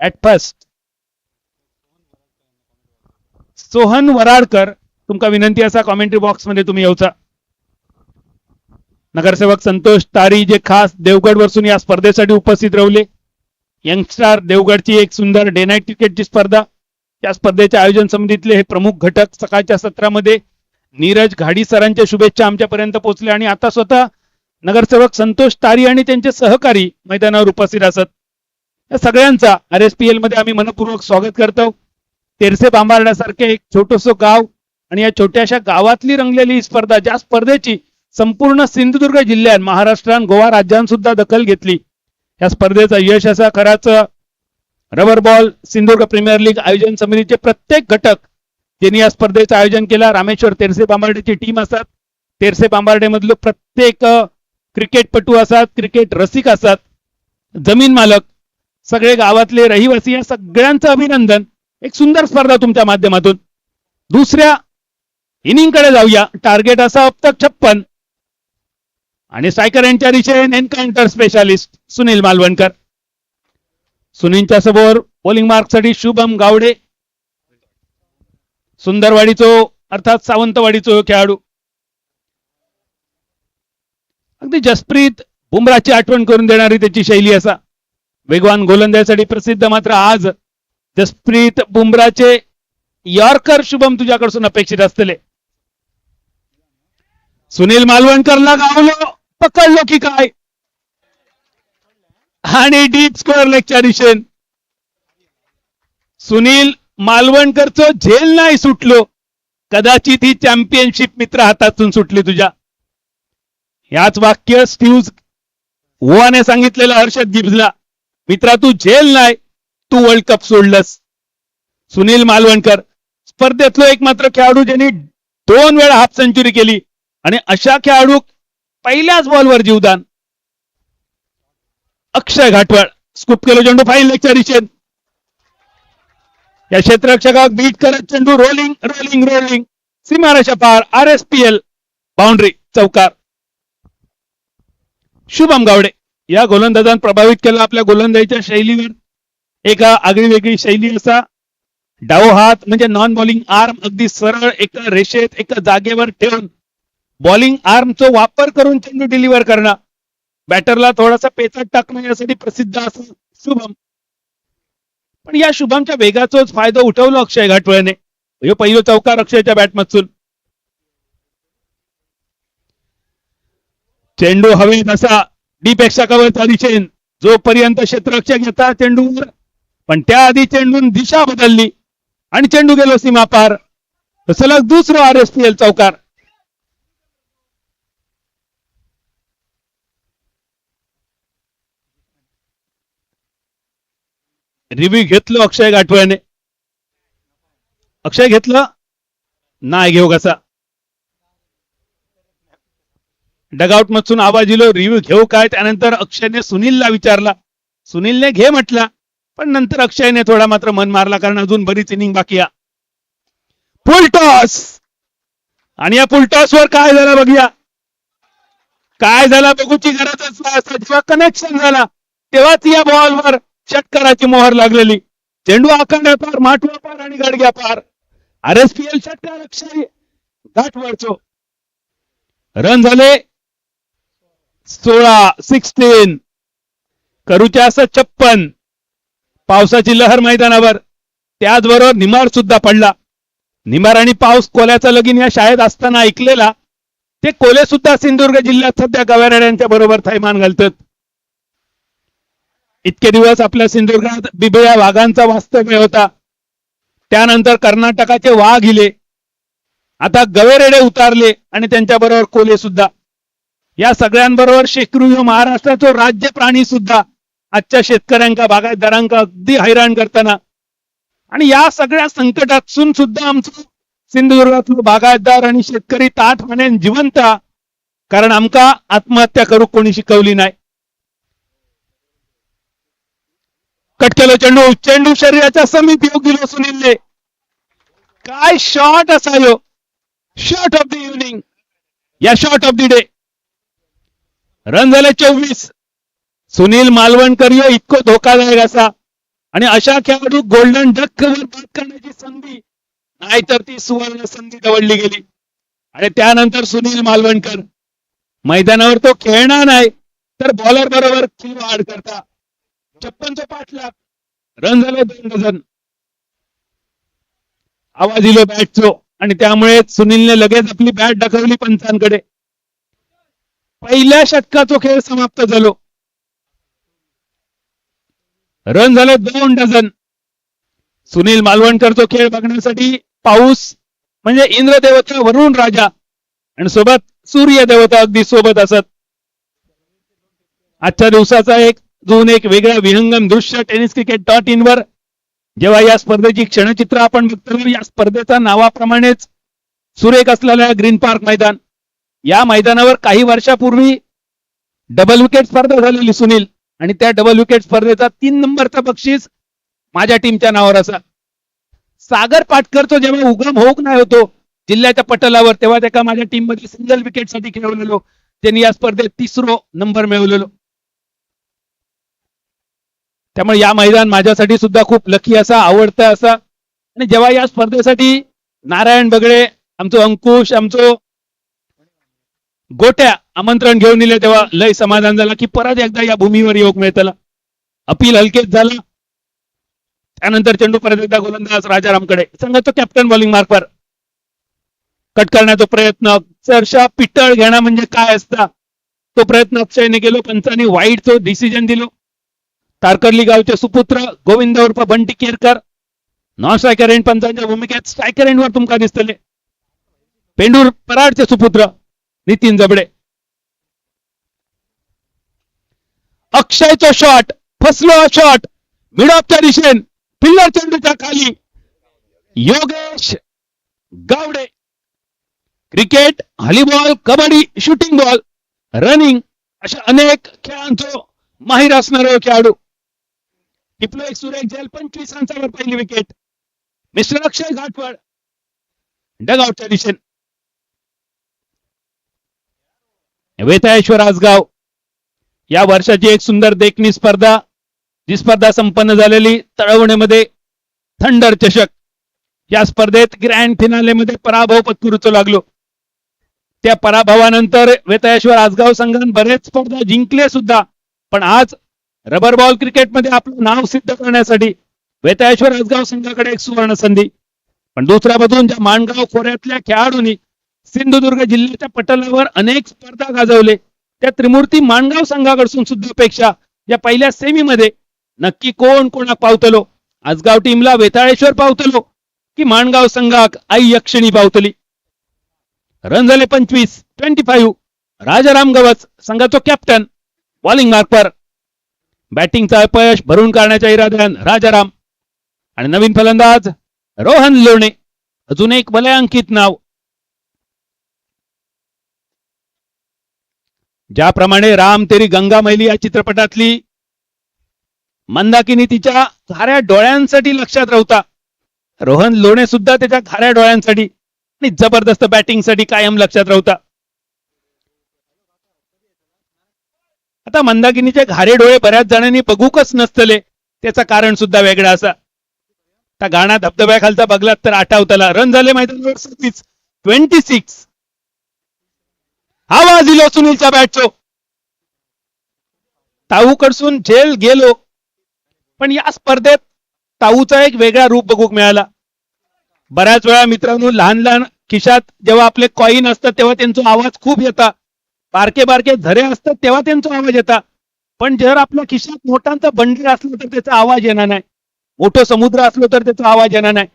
at first. Sohan Varadkar तुमका विनंती असा कॉमेंट्री बॉक्स मध्ये तुम्ही येऊचा. नगरसेवक संतोष तारी जे खास देवगड वरसून या स्पर्धेसाठी उपस्थित राहिले. यंगस्टार देवगडची एक सुंदर डे नाईट क्रिकेटची स्पर्धा. या स्पर्धेच्या आयोजन समितीतले हे प्रमुख घटक सकाळच्या सत्रामध्ये नीरज घाडी सरांच्या शुभेच्छा आमच्यापर्यंत पोहोचल्या. आणि आता स्वतः नगरसेवक संतोष तारी आणि त्यांचे सहकारी मैदानावर उपस्थित असत. या सगळ्यांचा RSPL मध्ये आम्ही मनपूर्वक स्वागत करतो. तेरसे बांबार्ड्यासारखे एक छोटंसं गाव आणि या छोट्याशा गावातली रंगलेली ही स्पर्धा, ज्या स्पर्धेची संपूर्ण सिंधुदुर्ग जिल्ह्यात, महाराष्ट्र आणि गोवा राज्यात सुद्धा दखल घेतली. या स्पर्धेचा यश असा खराच rubber ball Sindhudurg premier league आयोजन समितीचे प्रत्येक घटक ज्यांनी या स्पर्धेचं आयोजन केला. रामेश्वर तेरसे बांबार्डेची टीम असतात. तेरसे बांबार्डे मधलं प्रत्येक क्रिकेटपटू असतात, क्रिकेट रसिक असतात, जमीन मालक, सगळे गावातले रहिवासी, या सगळ्यांचं अभिनंदन. एक सुंदर स्पर्धा तुमच्या माध्यमातून. दुसऱ्या इनिंग कडे जाऊया. टार्गेट असा अब तक 56 आणि स्ट्रायकर यांच्या दिशेने एन्काउंटर स्पेशालिस्ट सुनील मालवणकर. सुनीलच्या समोर बॉलिंग मार्क साठी शुभम गावडे, सुंदरवाडीचो अर्थात सावंतवाडीचो खेळाडू. अगदी जसप्रीत बुमराची आठवण करून देणारी त्याची शैली असा. वेगवान गोलंदाजीसाठी प्रसिद्ध. मात्र आज जसप्रीत बुमराचे यॉर्कर शुभम तुझ्याकडून अपेक्षित असतले. सुनील मालवणकरला गावलो, पकडलो की काय, आणि डीप स्कोअर लेगच्या दिशेन सुनील मालवणकरचं झेल नाही सुटलो. कदाचित ही चॅम्पियनशिप मित्र हातातून सुटली तुझ्या. याच वाक्य स्टीव्ह वॉने सांगितलेलं हर्षद गिब्सला. मित्रा तू झेल नाही, तू वर्ल्ड कप सोडलंस. सुनील मालवणकर स्पर्धेतलो एकमात्र खेळाडू ज्यांनी 2 वेळा हाफ सेंचुरी केली आणि अशा खेळाडू पहिल्याच बॉलवर जीवदान. अक्षय घाटवळ स्कूप केलो चेंडू फाईन लेगच्या दिशेन. या क्षेत्ररक्षकाक बीट करत चेंडू रोलिंग रोलिंग रोलिंग सीमारेषा पार RSPL बाउंड्री चौकार. शुभम गावडे या गोलंदाजान प्रभावित केला आपल्या गोलंदाजीच्या शैलीवर. एक आगळी वेगळी शैली असा डाव हात म्हणजे नॉन बॉलिंग आर्म अगदी सरळ एका रेषेत एका जागेवर ठेवून बॉलिंग आर्मचा वापर करून चेंडू डिलिव्हर करणं. बॅटरला थोडासा पेचात टाकणं यासाठी प्रसिद्ध असं शुभम. पण या शुभमच्या वेगाचाच फायदा उठवला अक्षय घाटवळने. हे पहिलं चौकार अक्षयच्या बॅटमधून. चेंडू हवेत असा डीप एक्साकावरचा दिशेन जोपर्यंत क्षेत्ररक्षक येतात चेंडूवर, पण त्याआधी चेंडून दिशा बदलली आणि चेंडू गेलो सीमा पार. सलग दुसरं RSPL चौकार. रिव्ह्यू घेतलं अक्षय घाटवळने. अक्षय घेतलं नाही घेऊ कसा. डगआउट मधून आवाज येलो रिव्ह्यू घेऊ काय. त्यानंतर अक्षयने सुनीलला विचारला. सुनीलने घे म्हटला, पण नंतर अक्षयने थोडा मात्र मन मारला कारण अजून बरीच इनिंग बाकी आहे. फुल टॉस आणि या फुल टॉस वर काय झालं बघूया. काय झालं बघूची गरजच नाही. जेव्हा कनेक्शन झाला तेव्हाच या बॉलवर षटकाराची मोहर लागलेली. चेंडू आखांड्या पार माठवा पार आणि गाडग्या पार. RSPL षटकार अक्षय घाटवळचो. रन झाले 16 करूच्या असं 56. पावसाची लहर मैदानावर. त्याचबरोबर निमार सुद्धा पडला. निमार आणि पाऊस कोल्याचा लगीन या शाळेत असताना ऐकलेला. ते कोले सुद्धा सिंधुदुर्ग जिल्ह्यात सध्या गवेरेड्यांच्या बरोबर थैमान घालतात. इतके दिवस आपल्या सिंधुदुर्गात बिबळ्या वाघांचा वास्तव्य होता. त्यानंतर कर्नाटकाचे वाघ इले. आता गवेरेडे उतारले आणि त्यांच्या बरोबर कोले सुद्धा. या सगळ्यांबरोबर शेकरू महाराष्ट्राचं राज्य प्राणी सुद्धा आजच्या शेतकऱ्यांका बागायतदारांका अगदी हैराण करताना. आणि या सगळ्या संकटातून सुद्धा आमचं सिंधुदुर्गातलं बागायतदार आणि शेतकरी ताठ म्हणेन जिवंत, कारण आमका आत्महत्या करू कोणी शिकवली नाही. कट केलो चेंडू. चेंडू शरीराच्या समीप येऊ गेलो सुनीलने. काय शॉट असा यो. शॉट ऑफ द इव्हनिंग या shot of the day. Run झाले 24. सुनील मालवणकर यो इतको धोकादायक असा आणि अशा खेळाडू गोल्डन डक वर बाद करण्याची संधी नाहीतर ती सुवर्ण संधी दवडली गेली. आणि त्यानंतर सुनील मालवणकर मैदानावर तो खेळणार नाही तर बॉलर बरोबर खिलवाड करता. 56 पाठलाग. रन झाले 2 डझन. आवाज दिलो बॅटचो आणि त्यामुळे सुनीलने लगेच आपली बॅट दाखवली पंचांकडे. पहिल्या षटकाचा खेळ समाप्त झालो. रन झाले 2 डझन. सुनील मालवणकरचा खेळ बघण्यासाठी पाऊस म्हणजे इंद्र देवता वरुण राजा आणि सोबत सूर्य देवता अगदी सोबत असत. आजच्या दिवसाचा एक वेगळा विहंगम दृश्य tenniscricket.in वर जेव्हा या स्पर्धेची क्षणचित्र आपण बघतो. या स्पर्धेच्या नावाप्रमाणेच सुरेख असलेल्या ग्रीन पार्क मैदान. या मैदानावर काही वर्षापूर्वी डबल विकेट स्पर्धा झालेली सुनील आणि त्या डबल विकेट स्पर्धेचा 3 नंबरचा बक्षीस माझ्या टीमच्या नावावर असा. सागर पाटकरचा जेव्हा उगम होऊक नाही होतो जिल्ह्याच्या पटलावर तेव्हा त्याला माझ्या टीम मध्ये सिंगल विकेट साठी खेळवलेलो. त्यांनी या स्पर्धेत 3रा नंबर मिळवलेलो. त्यामुळे या मैदान माझ्यासाठी सुद्धा खूप लकी असा आवडतं असा. आणि जेव्हा या स्पर्धेसाठी नारायण बगडे आमचं अंकुश आमचं गोट्या आमंत्रण घेऊन दिले तेव्हा लय समाधान झाला की परत एकदा या भूमीवर योग मिळतला. अपील हलकेच झाला. त्यानंतर चेंडू परत एकदा गोलंदाज राजारामकडे. संघाचं कॅप्टन बॉलिंग मार्कवर कट करण्याचा प्रयत्न. अक्षरशः पिटळ घेणं म्हणजे काय असता तो प्रयत्न अक्षयने केलो. पंचांनी वाईडचं डिसिजन दिलो. तारकर्ली गावचे सुपुत्र गोविंद उर्फ Bunty Kerkar non striker end पंचांच्या भूमिकेत स्ट्रायकर एंड वर तुमका दिसतले. पेंडूर पराडचे सुपुत्र नितीन जबडे. अक्षयचा शॉट फसलो. शॉट मिड ऑफच्या दिशेन फिल्डर चेंडूच्या खाली Yogesh Gawade. Cricket volleyball kabaddi shooting ball running अशा अनेक खेळांचो माहीर असणारा खेळाडू. टिपलो एक सुरेख झेल 25 रन्सावर पहिली विकेट. मिस्टर अक्षय घाटवळ डगआउटच्या दिशेने. वेताळेश्वर आसगाव या वर्षाची एक सुंदर देखणी स्पर्धा, जी स्पर्धा संपन्न झालेली तळवणेमध्ये थंडर चषक. या स्पर्धेत ग्रँड फिनालेमध्ये पराभव पत्करूच लागलो. त्या पराभवानंतर वेताळेश्वर आसगाव संघाने बरेच स्पर्धा जिंकले सुद्धा, पण आज रबर बॉल क्रिकेटमध्ये आपलं नाव सिद्ध करण्यासाठी वेताळेश्वर आसगाव संघाकडे एक सुवर्ण संधी. पण दुसऱ्या बाजून ज्या माणगाव खोऱ्यातल्या खेळाडूंनी सिंधुदुर्ग जिल्ह्याच्या पटलावर अनेक स्पर्धा गाजवले, त्या त्रिमूर्ती माणगाव संघाकडून सुद्धा अपेक्षा या पहिल्या सेमीमध्ये नक्की कोण कोणाक पावतलो. आसगाव टीमला वेताळेश्वर पावतलो की माणगाव संघाक आई यक्षिणी पावतली. रन झाले 25. राजाराम गवस संघाचो कॅप्टन बॉलिंग मार्कवर. बॅटिंगचा अपयश भरून काढण्याच्या इराद्यान राजाराम आणि नवीन फलंदाज रोहन लोणे, अजून एक वलयांकित नाव. ज्याप्रमाणे राम तेरी गंगा मैली या चित्रपटातली मंदाकिनी तिच्या खाऱ्या डोळ्यांसाठी लक्षात राहता, रोहन लोणे सुद्धा त्याच्या खाऱ्या डोळ्यांसाठी आणि जबरदस्त बॅटिंगसाठी कायम लक्षात राहता. आता मंदाकिनीचे घारे डोळे बऱ्याच जणांनी बघूकच नसतले, त्याचं कारण सुद्धा वेगळं असा. त्या गाणा धबधब्याखालचा बघलात तर आठवतला. रन झाले मैदानावर 26. आवाज दिलो सुनीलच्या बॅटचो. ताऊ कडसून झेल गेलो, पण या स्पर्धेत ताऊचा एक वेगळा रूप बघूक मिळाला. बऱ्याच वेळा मित्रांनो, लहान लहान खिशात जेव्हा आपले कॉईन असतात तेव्हा त्यांचा आवाज खूप येता. बारके बारके झरे असतात तेव्हा त्यांचा आवाज येता. पण जर आपल्या खिशात नोटांचा बंडल असलं तर त्याचा आवाज येणार नाही. मोठं समुद्र असलो तर त्याचा आवाज येणार नाही.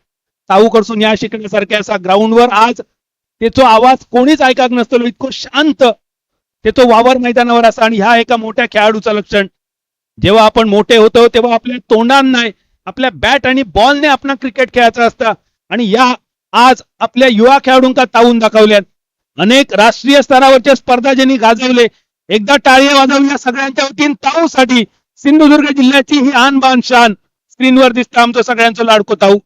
ताऊ कडसून या शिकण्यासारख्या असा ग्राउंडवर आज त्याचा आवाज कोणीच ऐकाक नसतो. इतकं शांत त्याचं वावर मैदानावर असा. आणि ह्या एका मोठ्या खेळाडूचं लक्षण. जेव्हा आपण मोठे होतो तेव्हा आपल्या तोंडान नाही, आपल्या बॅट आणि बॉलने आपण क्रिकेट खेळायचं असतं. आणि या आज आपल्या युवा खेळाडूंका तावून दाखवल्यात. अनेक राष्ट्रीय स्तरावरच्या स्पर्धा ज्यांनी गाजवले, एकदा टाळी वाजवल्या सगळ्यांच्या वतीन ताऊसाठी. सिंधुदुर्ग जिल्ह्याची ही आन बान शान स्क्रीनवर दिसतं आमचं सगळ्यांचं लाडको ताऊ.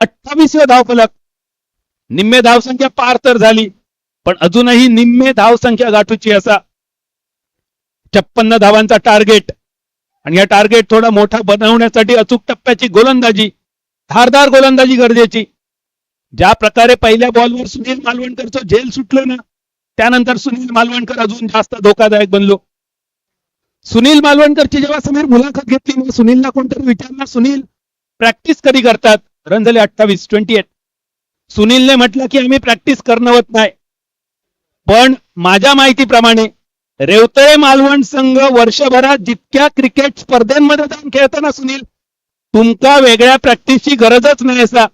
28 धावफलक. निम्मे धावसंख्या पार तर झाली, पण अजूनही निम्मे धावसंख्या गाठूची असा. 56 धावांचा टार्गेट. आणि या टार्गेट थोडा मोठा बनवण्यासाठी अचूक टप्प्याची गोलंदाजी, धारदार गोलंदाजी गरजेची. ज्या प्रकारे पहिल्या बॉलवर सुनील मालवणकरचं झेल सुटलं ना, त्यानंतर सुनील मालवणकर अजून जास्त धोकादायक बनलो. सुनील मालवणकरची जेव्हा समीर मुलाखत घेतली मग सुनीलला कोणतरी विचारला, सुनील प्रॅक्टिस कधी करतात. रन झाले 28. सुनीलने म्हटलं की आम्ही प्रॅक्टिस करणं होत नाही, पण माझ्या माहितीप्रमाणे रेवतळे मालवण संघ वर्षभरात जितक्या क्रिकेट स्पर्धेमध्ये जाऊन खेळताना सुनील, तुमका वेगळ्या प्रॅक्टिसची गरजच नाही. असा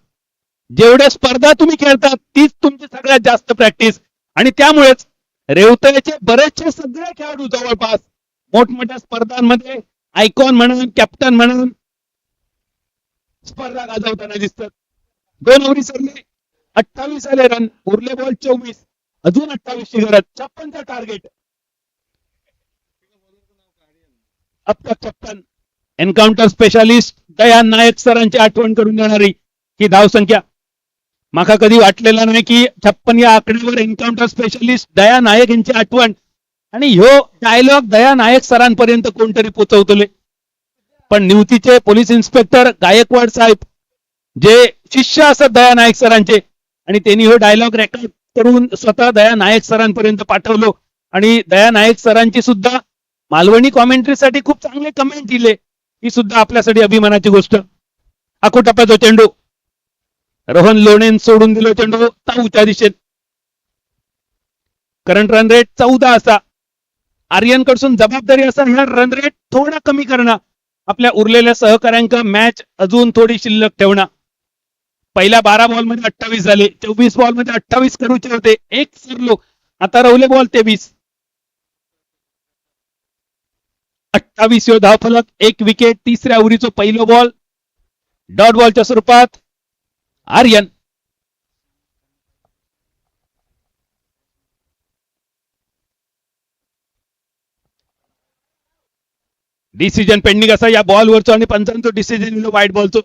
जेवढ्या स्पर्धा तुम्ही खेळतात तीच तुमची सगळ्यात जास्त प्रॅक्टिस. आणि त्यामुळेच रेवतळेचे बरेचसे सगळे खेळाडू जवळपास मोठमोठ्या स्पर्धांमध्ये आयकॉन म्हणून, कॅप्टन म्हणून स्पर्धा गाजवताना दिसतात. 2 ओव्हरी सरले, 28 आले रन, उरले बॉल 24, अजून 28 ची गरज. 56चा टार्गेट. अब तक 56. एन्काउंटर स्पेशालिस्ट दयान नायक सरांची आठवण करून देणारी ही धावसंख्या. माका कधी वाटलेला नाही की 56 या आकड्यावर एन्काउंटर स्पेशालिस्ट दया नायक यांची आठवण आणि ह्यो डायलॉग दया नायक सरांपर्यंत कोणतरी पोहोचवतले. पण निवतीचे पोलीस इन्स्पेक्टर गायकवाड साहेब जे शिष्य असतात दया नायक सरांचे, आणि त्यांनी हो डायलॉग रेकॉर्ड करून स्वतः दया नायक सरांपर्यंत पाठवलो. आणि दया नायक सरांची सुद्धा मालवणी कॉमेंट्रीसाठी खूप चांगले कमेंट दिले. ही सुद्धा आपल्यासाठी अभिमानाची गोष्ट. आखो टप्प्याचा चेंडू, रोहन लोणेन सोडून दिलो चेंडू ताऊच्या दिशेत. करंट रन रेट 14 असा. आर्यन कडसून जबाबदारी असा ह्या रन रेट थोडा कमी करणं, आपल्या उरलेल्या सहकाऱ्यांका मॅच अजून थोडी शिल्लक ठेवणं. पहिल्या 12 बॉलमध्ये 28 झाले, 24 बॉलमध्ये 28 करूचे होते, एक सरलो. आता राहिले बॉल 23. 28 धावफलक, 1 विकेट. तिसऱ्या ओव्हरीचा पहिलो बॉल डॉट बॉलच्या स्वरूपात आर्यन. डिसिजन पेंडिंग असा या बॉलवरचो आणि पंचांचं डिसिजन वाईट बॉलचो.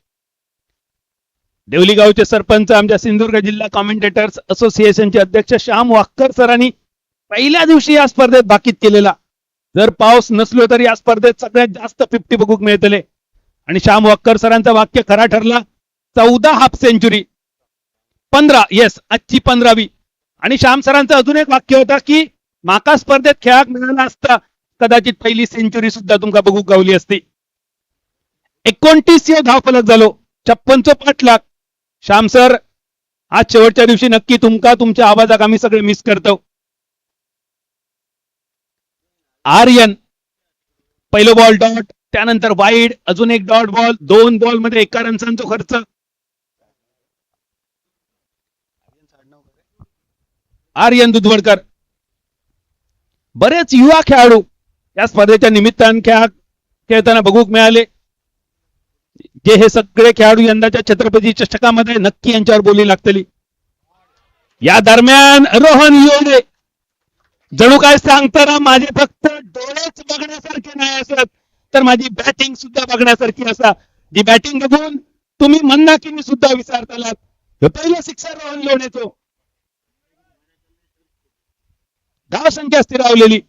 देवली गावचे सरपंच आमच्या सिंधुदुर्ग जिल्हा कॉमेंटेटर्स असोसिएशनचे अध्यक्ष श्याम वाक्कर सरांनी पहिल्या दिवशी या स्पर्धेत भाकीत केलेला, जर पाऊस नसलो तरी या स्पर्धेत सगळ्यात जास्त 50 बघूक मिळतले. आणि श्याम वाक्कर सरांचं वाक्य खरा ठरला. 14 हाफ सेंचुरी, 15 येस आजची 15वी. आणि श्याम सरांचं अजून एक वाक्य होता की माका स्पर्धेत खेळाक मिळाला असता कदाचित पहिली सेंचुरी सुद्धा तुमका बघूक गावली असती. 29 धावफलक झालो, 56 पाठलाग. श्याम सर, आज शेवटच्या दिवशी नक्की तुमका तुमच्या आवाजाक आम्ही सगळे मिस करतो. आर्यन पहिलो बॉल डॉट, त्यानंतर वाईड, अजून एक डॉट बॉल, 2 बॉल मध्ये 1 रन्सांचा खर्च. आर्यन दुधवडकर. बरेच युवा खेळाडू या स्पर्धेच्या निमित्तानं खेळताना बघूक मिळाले. जे हे सगळे खेळाडू यंदाच्या छत्रपती चषकामध्ये नक्की यांच्यावर बोली लागतली. या दरम्यान रोहन योडे, जणू काय सांगताना माझे फक्त डोळेच बघण्यासारखे नाही असत तर माझी बॅटिंग सुद्धा बघण्यासारखी असा. जी बॅटिंग बघून तुम्ही मंदाकिनी सुद्धा विसरतालात. हे पहिलं सिक्सर रोहन योडेचं. धाव संख्या स्थिरावलेली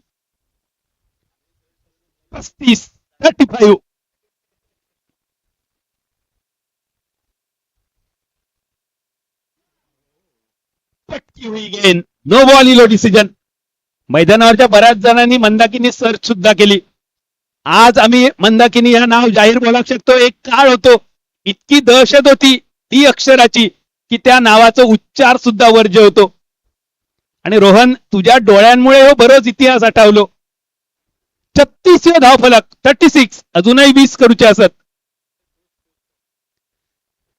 35. पटकी हुई गेंद, नो बॉल इलो डिसिजन. मैदानावरच्या बऱ्याच जणांनी मंदाकिनी सर्च सुद्धा केली. आज आम्ही मंदाकिनी या नाव जाहीर बोला शकतो. एक काळ होतो, इतकी दहशत होती ती अक्षराची की त्या नावाचा उच्चार सुद्धा वर्ज्य होतो. आणि रोहन, तुझ्या डोळ्यांमुळे हो बरोच इतिहास आठवलो. 36 धावफलक, 36. अजूनही 20 करूचे असत.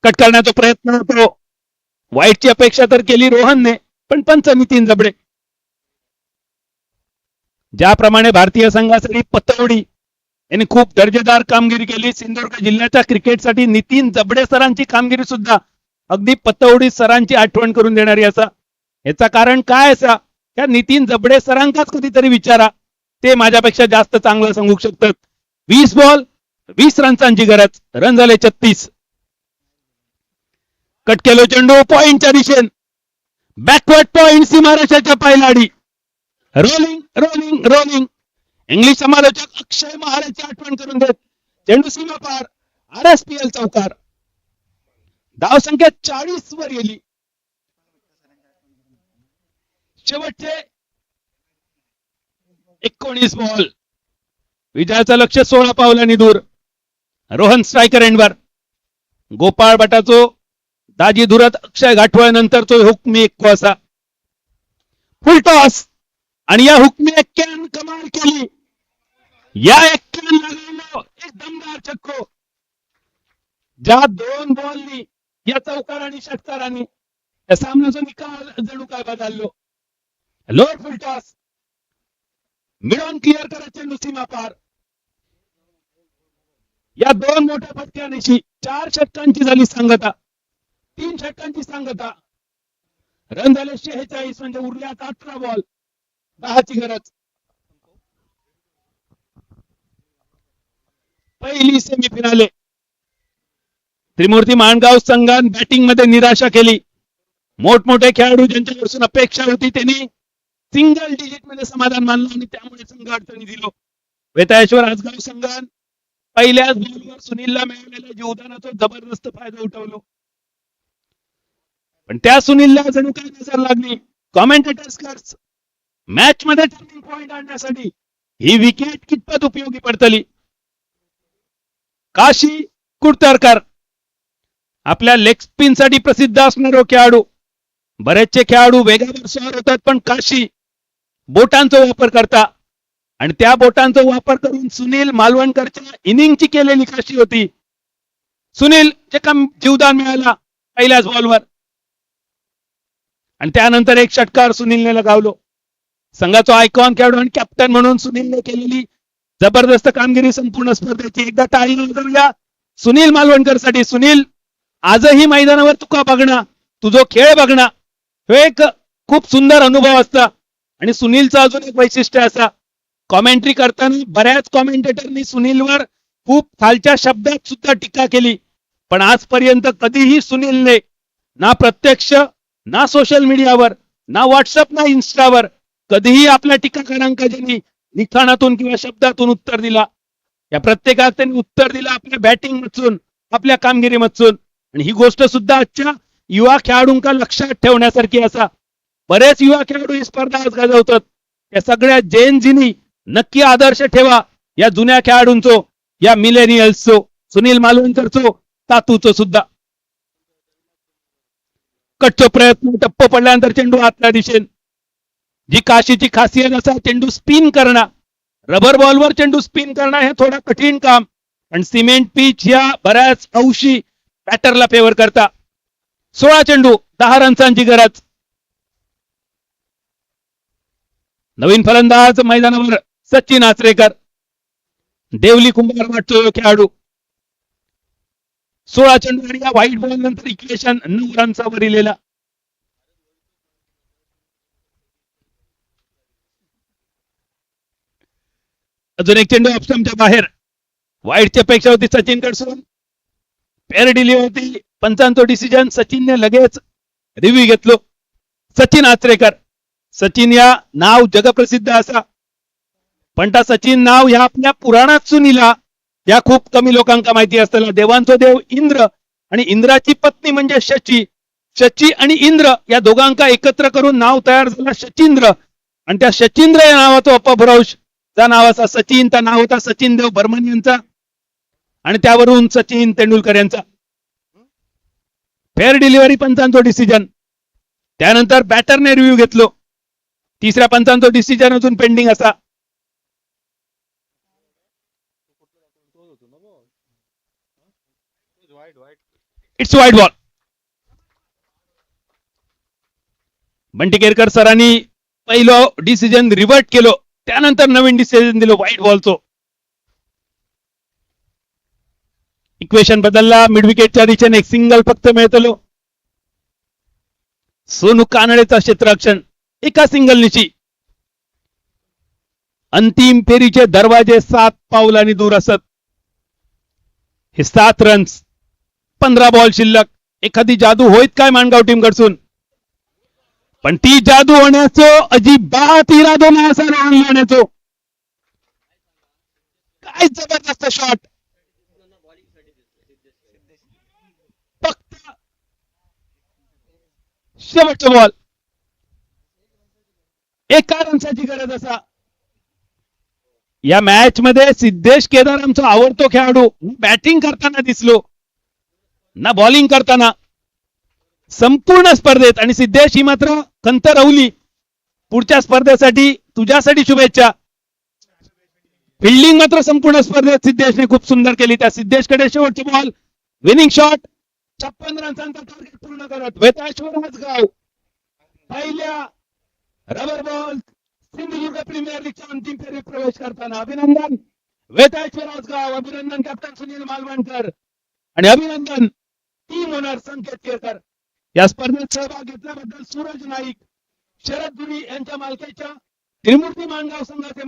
कट करण्याचा प्रयत्न होतो. वाईटची अपेक्षा तर केली रोहनने, पण पंच नितीन जबडे. ज्याप्रमाणे भारतीय संघासाठी पतौडी यांनी खूप दर्जेदार कामगिरी केली, सिंधुदुर्ग जिल्ह्याच्या क्रिकेटसाठी नितीन जबडे सरांची कामगिरी सुद्धा अगदी पतौडी सरांची आठवण करून देणारी असा. याचं कारण काय असा, त्या नितीन जबडे सरांकाच कधीतरी विचारा, ते माझ्यापेक्षा जास्त चांगलं सांगू शकतात. 20 बॉल 20 रन्सांची गरज, रन झाले 36. कट केलो चेंडू पॉइंटच्या दिशेन, बॅकवर्ड पॉइंट सीमारेषेच्या पायलाडी. Rolling rolling rolling. इंग्लिश समालोचक अक्षय महाराजची आठवण करून देत चेंडू सीमा पार, RSPL चौकार. धाव संख्या 40 वर गेली. शेवटचे 19 बॉल. विजयाचं लक्ष 16 पावलांनी दूर. रोहन स्ट्रायकर एंडवर. गोपाळ भटाचो दाजी धुरत अक्षय घाटवळ नंतरचो हुकमी एक्को असा. फुल टॉस आणि या हुकमी एक्क्यान कमाल केली. या एक्क्यान लगावलो एक दमदार छक्को. ज्या 2 बॉलनी या चौकार आणि षटकारांनी या सामन्याचा निकाल जणू काय बदललो. लोअर फुल टॉस, मिळून क्लिअर करत चेंडू सीमा पार. या 2 मोठ्या फटक्यानिशी 4 षटकांची झाली सांगता, 3 षटकांची सांगता. रन झाले 46, म्हणजे उरल्यात 18 बॉल, 10ची गरज. पहिली सेमीफिनाले. त्रिमूर्ती माणगाव संघान बॅटिंग मध्ये निराशा केली. मोठमोठे खेळाडू ज्यांच्यापासून अपेक्षा होती त्यांनी सिंगल डिजिट मध्ये समाधान मानलं आणि त्यामुळे संघ अडचणी दिलो. वेताळेश्वर आसगाव संघान पहिल्याच बॉलवर सुनीलला मिळालेल्या जीवदानाचा जबरदस्त फायदा उठवलो. पण त्या सुनीलला जणू काय नजर लागली. कॉमेंटेटर्स मॅच मध्ये टर्निंग पॉइंट आणण्यासाठी ही विकेट कितपत उपयोगी पडतली. काशी कुडतरकर आपल्या लेग स्पिन साठी प्रसिद्ध असणारो खेळाडू. बरेचसे खेळाडू वेगावर स्वार होतात, पण काशी बोटांचा वापर करता आणि त्या बोटांचा वापर करून सुनील मालवणकरच्या इनिंगची केलेली काशी होती. सुनील जे काम जीवदान मिळाला पहिल्याच बॉलवर आणि त्यानंतर एक षटकार सुनीलने लगावलो. संघाचा आयकॉन खेळाडू आणि कॅप्टन म्हणून सुनीलने केलेली जबरदस्त कामगिरी संपूर्ण स्पर्धेची एकदा टाळी वाजवूया सुनील मालवणकर साठी. सुनील, आजही मैदानावर तुका बघणं, तुझो खेळ बघणं हे एक खूप सुंदर अनुभव असता. आणि सुनीलचं अजून एक वैशिष्ट्य असा, कॉमेंट्री करताना बऱ्याच कॉमेंटेटरनी सुनीलवर खूप खालच्या शब्दात सुद्धा टीका केली, पण आजपर्यंत कधीही सुनीलने ना प्रत्यक्ष ना सोशल मीडियावर ना व्हॉट्सअप ना इन्स्टावर कधीही आपल्या टीकाकारांका ज्यांनी लिखाणातून किंवा शब्दातून उत्तर दिला या प्रत्येकाला त्यांनी उत्तर दिलं आपल्या बॅटिंग मधून आपल्या कामगिरीमधून. आणि ही गोष्ट सुद्धा आजच्या युवा खेळाडूंका लक्षात ठेवण्यासारखी असा. बरेच युवा खेळाडू ही स्पर्धा आज गाजवतात. या सगळ्या जेनजीनी नक्की आदर्श ठेवा या जुन्या खेळाडूंचो, या मिलेनियल्सचो, सुनील मालवणकरचो, तातूचो सुद्धा. कटचो प्रयत्न टप्प पडल्यानंतर चेंडू आतल्या दिशेन. जी काशीची खासियत असा चेंडू स्पिन करणं, रबर बॉलवर चेंडू स्पिन करणं हे थोडं कठीण काम. आणि सिमेंट पिच या बऱ्याच अंशी बॅटरला फेवर करता. 16 चेंडू 10 रन्सांची गरज. नवीन फलंदाज मैदानावर सचिन आचरेकर. देवली कुंभार वाटतो खेळाडू. 16 चेंडू आणि या व्हाईट बॉल नंतर इक्वेशन 9 रन्सावर लिहिलेला. अजून एक चेंडू ऑप्शनच्या बाहेर. वाईटची अपेक्षा होती सचिन कडसून. पेअर डिली होती. पंचांचं डिसिजन सचिनने लगेच रिव्ह्यू घेतलो. सचिन आचरेकर. सचिन या नाव जगप्रसिद्ध असा, पण त्या सचिन नाव ह्या आपल्या पुराणात सुनीला या खूप कमी लोकांका माहिती असताना. देवांचो देव इंद्र आणि इंद्राची पत्नी म्हणजे शची. शची आणि इंद्र या दोघांका एकत्र करून नाव तयार झाला शचींद्र. आणि त्या शचींद्र या नावाचा अपभ्रंश त्या नावाचा सचिन, त्या नाव होता सचिन देव बर्मन यांचा आणि त्यावरून सचिन तेंडुलकर यांचा. फेअर डिलिव्हरी पंचांचो डिसिजन. त्यानंतर बॅटरने रिव्ह्यू घेतलो. तिसऱ्या पंचांचो डिसिजन अजून पेंडिंग असा. It's wide ball. Bunty Kerkar सरांनी पहिलं डिसिजन रिव्हर्ट केलो. त्यानंतर नवीन डिसिजन दिलं व्हाईट बॉलचो. इक्वेशन बदलला. मिड विकेटच्या दिशेने एक सिंगल फक्त मिळतलो. सोनू कानडेचा क्षेत्ररक्षण एका सिंगल निशी. अंतिम फेरीचे दरवाजे 7 पावलांनी दूर असत. हे 7 रन्स 15 बॉल शिल्लक. एखादी जादू होईत काय माणगाव टीम कडसून, पण ती जादू होण्याचो अजिबात इरादो नाही असा राहून लावण्याचो. काय जबरदस्त शॉट. फक्त शेवटचा बॉल. एका रन्साची गरज असा. या मॅच मध्ये सिद्धेश केदार आमचा आवडतो खेळाडू बॅटिंग करताना दिसलो ना बॉलिंग करताना संपूर्ण स्पर्धेत. आणि सिद्धेश ही मात्र खंत राहुली. पुढच्या स्पर्धेसाठी तुझ्यासाठी शुभेच्छा. फिल्डिंग मात्र संपूर्ण स्पर्धेत सिद्धेशने खूप सुंदर केली. त्या सिद्धेशकडे शेवटचे बॉल. Winning shot. 56 रन्सांचा टार्गेट पूर्ण करत वेताश्वर गाव पहिल्या रबर बॉल सिंधुदुर्ग प्रीमियर लीगच्या अंतिम फेरीत प्रवेश करताना अभिनंदन वेताश्वर गाव. अभिनंदन कॅप्टन सुनील मालवणकर आणि अभिनंदन टीम ओनर संकेत केरकर. या स्पर्धेत सहभाग घेतल्याबद्दल सूरज नाईक, शरद गुरी यांच्या मालकीच्या त्रिमूर्ती माणगाव संघाचे